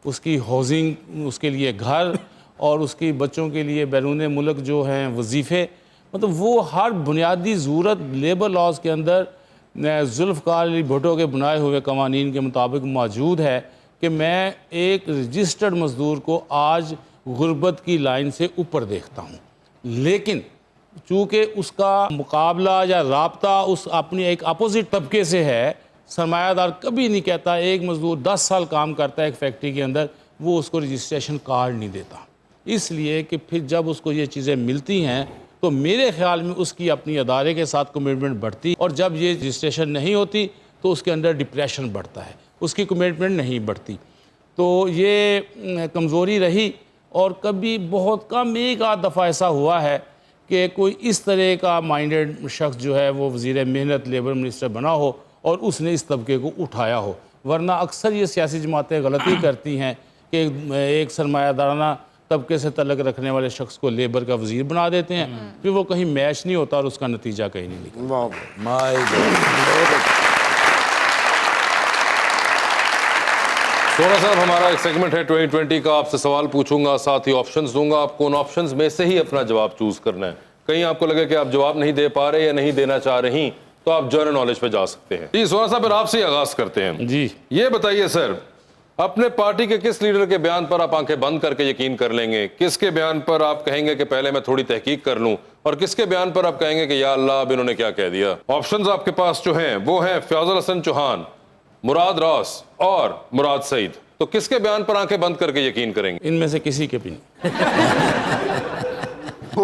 उसकी हाउसिंग, उसके लिए घर और उसकी बच्चों के लिए बैरून मुल्क जो हैं वजीफ़े, मतलब वो हर बुनियादी ज़रूरत लेबर लॉज के अंदर जुल्फ़िकार अली भुट्टो के बनाए हुए कवानीन के मुताबिक मौजूद है कि मैं एक रजिस्टर्ड मज़दूर को आज गुर्बत की लाइन से ऊपर देखता हूँ, लेकिन चूँकि उसका मुकाबला या राब्ता उस अपनी एक अपोजिट तबके से है, सरमायादार कभी नहीं कहता एक मज़दूर 10 साल काम करता है एक फैक्ट्री के अंदर, वो उसको रजिस्ट्रेशन कार्ड नहीं देता, इसलिए कि फिर जब उसको ये चीज़ें मिलती हैं तो मेरे ख्याल में उसकी अपनी अदारे के साथ कमिटमेंट बढ़ती, और जब ये रजिस्ट्रेशन नहीं होती तो उसके अंदर डिप्रेशन बढ़ता है, उसकी कमिटमेंट नहीं बढ़ती। तो ये कमज़ोरी रही, और कभी बहुत कम एक आध दफ़ा ऐसा हुआ है कि कोई इस तरह का माइंडेड शख्स जो है वो वज़ीर मेहनत लेबर मिनिस्टर बना हो और उसने इस तबके को उठाया हो, वरना अक्सर ये सियासी जमातें गलती करती हैं कि एक सरमायादाराना तबके से तल्लक रखने वाले शख्स को लेबर का वज़ीर बना देते हैं, फिर वो कहीं मैच नहीं होता और उसका नतीजा कहीं नहीं निकलता। सोना साहब, हमारा एक सेगमेंट है 2020 का, आपसे सवाल पूछूंगा, साथ ही ऑप्शंस दूंगा, आपको उन ऑप्शंस में से ही अपना जवाब चूज करना है। कहीं आपको लगे कि आप जवाब नहीं दे पा रहे या नहीं देना चाह रही तो आप जनरल नॉलेज पे जा सकते हैं। जी सोना साहब, फिर आपसे ही आगाज करते हैं। जी, ये बताइए सर, अपने पार्टी के किस लीडर के बयान पर आप आंखें बंद करके यकीन कर लेंगे, किसके बयान पर आप कहेंगे कि पहले मैं थोड़ी तहकीक कर लूं, और किसके बयान पर आप कहेंगे कि या अल्लाह अब इन्होंने क्या कह दिया? ऑप्शंस आपके पास जो हैं वो हैं फयाजुल हसन चौहान, मुराद रॉस और मुराद सईद। तो किसके बयान पर आंखें बंद करके यकीन करेंगे? इनमें से किसी के भी नहीं।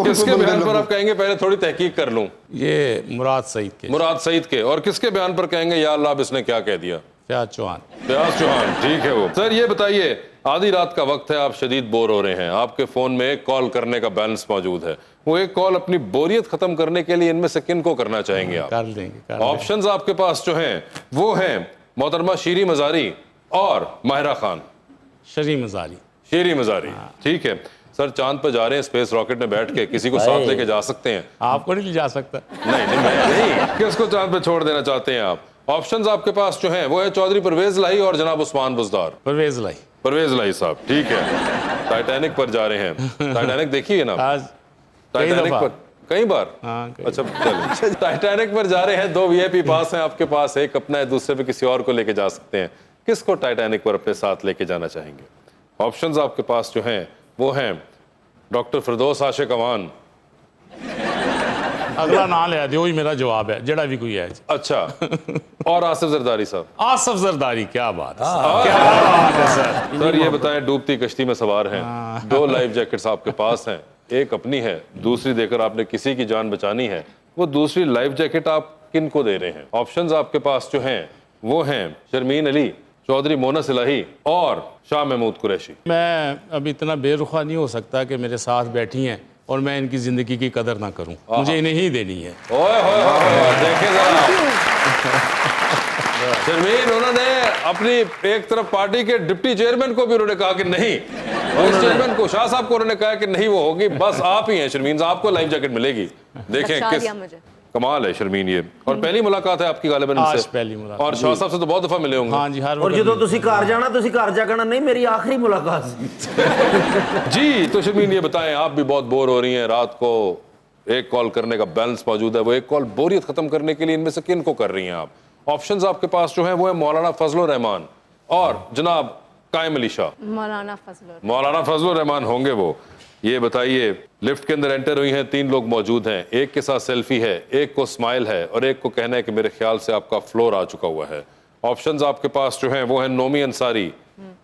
किसके बयान पर आप कहेंगे पहले थोड़ी तहकीक कर लूं? ये मुराद सईद के। मुराद सईद के। और किसके बयान पर कहेंगे या अल्लाह अब इसने क्या कह दिया? फयाज चौहान। फयाज चौहान, ठीक है वो। सर ये बताइए, आधी रात का वक्त है, आप शदीद बोर हो रहे हैं, आपके फोन में एक कॉल करने का बैलेंस मौजूद है, वो एक कॉल अपनी बोरियत खत्म करने के लिए इनमें से किन को करना चाहेंगे आप? कर लेंगे। ऑप्शंस आपके पास जो हैं वो हैं मोहतरमा शीरी मजारी और माहिरा खान। शीरी मजारी। शीरी मजारी, ठीक है। सर चांद पर जा रहे हैं स्पेस रॉकेट में बैठ के, किसी को साथ लेके जा सकते हैं? आपको नहीं ले जा सकता। नहीं, मैं नहीं। किसको चांद पे छोड़ देना चाहते हैं आप? ऑप्शंस आपके पास जो हैं वो है चौधरी परवेज लाई और जनाब उस्मान बुज़दार। परवेज लाई। परवेज लाई साहब, ठीक है। टाइटैनिक पर जा रहे हैं। टाइटैनिक देखिए ना? आज टाइटैनिक पर कई बार। हाँ, अच्छा चलिए। टाइटैनिक पर जा रहे हैं, 2 VIP पास हैं आपके पास, एक अपना है, दूसरे पे किसी और को लेके जा सकते हैं। किसको टाइटैनिक पर अपने साथ लेके जाना चाहेंगे? ऑप्शंस आपके पास जो हैं वो हैं डॉक्टर फिरदौस आशिक अवान। अगला नाम ले दो, ही मेरा जवाब है, जड़ा भी कोई है। अच्छा, और आसिफ जरदारी साहब। आसिफ जरदारी, क्या बात है, क्या बात है सर। सर ये बताएं, डूबती कश्ती में सवार हैं, 2 लाइफ जैकेट्स आपके पास हैं, एक अपनी है, दूसरी देकर आपने किसी की जान बचानी है, वो दूसरी लाइफ जैकेट आप किन को दे रहे हैं? ऑप्शंस आपके पास जो हैं वो हैं शर्मीन अली, चौधरी मोनस इलाही और शाह महमूद कुरैशी। मैं अब इतना बेरुखा नहीं हो सकता कि मेरे साथ बैठी हैं और मैं इनकी जिंदगी की कदर ना करूं, मुझे इन्हें ही देनी है। ओए होए, देखें जरा शर्मीन, उन्होंने अपनी एक तरफ पार्टी के डिप्टी चेयरमैन को भी उन्होंने कहा कि नहीं, वाइस चेयरमैन को शाह साहब को उन्होंने कहा कि नहीं वो होगी, बस आप ही हैं शर्मीन, आपको लाइफ जैकेट मिलेगी। देखें किस कमाल है शर्मीन ये। और पहली मुलाकात है आपकी गालिबन आज इनसे? पहली मुलाकात। और शाह साहब से तो बहुत दफा मिले होंगे। हाँ जी, हर और जो तुसी घर जाना तुसी घर जा कहना नहीं मेरी आखिरी मुलाकात जी। तो शर्मीन ये बताएं, आप भी बहुत बोर हो रही हैं, रात को एक कॉल करने का बैलेंस मौजूद है, वो एक कॉल बोरियत खत्म करने के लिए इनमें से किन को कर रही हैं आप? ऑप्शंस आपके पास जो है वो है मौलाना फजलुर रहमान और जनाब कायम अली शाह, मौलाना फजल। मौलाना फजलुर रहमान होंगे वो। ये बताइए, लिफ्ट के अंदर एंटर हुई हैं, 3 लोग मौजूद हैं, एक के साथ सेल्फी है, एक को स्माइल है और एक को कहना है कि मेरे ख्याल से आपका फ्लोर आ चुका हुआ है। ऑप्शंस आपके पास जो हैं वो है नोमी अंसारी,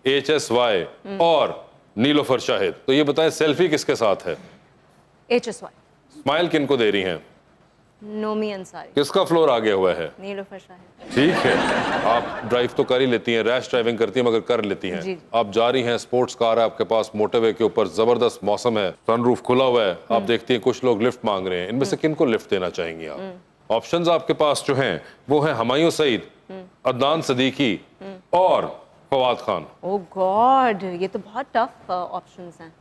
HSY और नीलोफर शाहिद। तो ये बताएं सेल्फी किसके साथ है? HSY। स्माइल किनको दे रही हैं? नोमी अंसारी। किसका फ्लोर आ गया हुआ है? नीलोफर शाहिद। ठीक है, आप ड्राइव तो कर ही लेती हैं, रैश ड्राइविंग करती हैं मगर कर लेती हैं। जी। आप जा रही हैं, स्पोर्ट्स कार है आपके पास, मोटरवे के ऊपर जबरदस्त मौसम है, सनरूफ खुला हुआ है, आप देखती हैं कुछ लोग लिफ्ट मांग रहे हैं, इनमें से किनको लिफ्ट देना चाहेंगी आप? ऑप्शंस आपके पास जो हैं वो है हुमायूं सईद, अदनान सदीकी और फवाद खान। ओह गॉड, ये तो बहुत टफ ऑप्शंस हैं।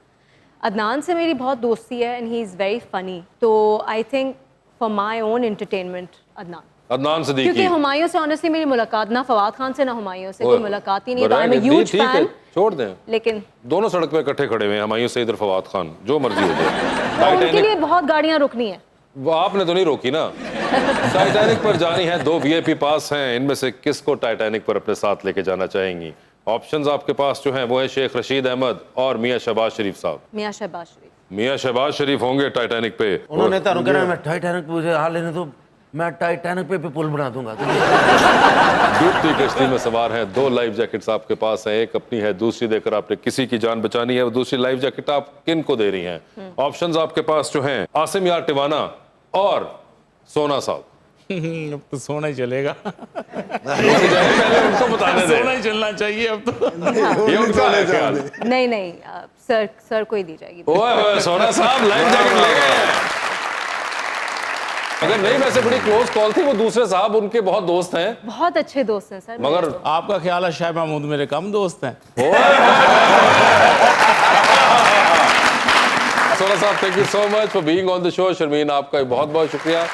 अदनान से मेरी बहुत दोस्ती है and he is very funny, तो I think for my own entertainment Adnan Siddiqui. क्योंकि हुमायूं से ऑनेस्टली मेरी मुलाकात ना फवाद खान से ना हुमायूं से कोई मुलाकात ही नहीं, तो आई एम अ बराए ह्यूज ठीक है, फैन। छोड़ दें, लेकिन दोनों सड़क पे इकट्ठे खड़े हुए हैं, हुमायूं सईद और फवाद खान, जो मर्जी हो जाए। तो उनके टाइटैनिक लिए बहुत गाड़ियां रुकनी है। वो आपने तो नहीं रोकी ना। टाइटैनिक पर जानी है, 2 VIP पास हैं, इनमें से किसको टाइटैनिक पर अपने साथ लेके जाना चाहेंगी? ऑप्शंस आपके पास जो हैं वो है शेख रशीद अहमद और मियां शहबाज शरीफ साहब। मियां शहबाज शरीफ। मियां शहबाज शरीफ होंगे टाइटैनिक पे। उन्होंने तो कहना मैं टाइटैनिक पे मुझे हाल लेने तो मैं टाइटैनिक पे पुल बना दूंगा। डूबती कश्ती में सवार हैं, 2 लाइफ जैकेट्स आपके पास हैं, एक अपनी है, दूसरी देकर आपने किसी की जान बचानी है। वो दूसरी लाइफ जैकेट आप किन को दे रही हैं? ऑप्शंस आपके पास जो हैं आसिम यार टिवाना और सोना साहब। अब तो सोना ही चलेगा। पहले उनको बताने दें, सोना ही चलना चाहिए अब तो। ये उनका है ख्याल। नहीं नहीं, सर को ही दी जाएगी। ओए ओए सोना साहब लाइफ जैकेट ले गए। अगर नहीं, वैसे बड़ी क्लोज कॉल थी, वो दूसरे साहब उनके बहुत दोस्त हैं, बहुत अच्छे दोस्त हैं सर। मगर आपका ख्याल है शाह महमूद मेरे कम दोस्त हैं। सोना साहब thank you so much for being on the show. Sharmeen आपका बहुत बहुत शुक्रिया।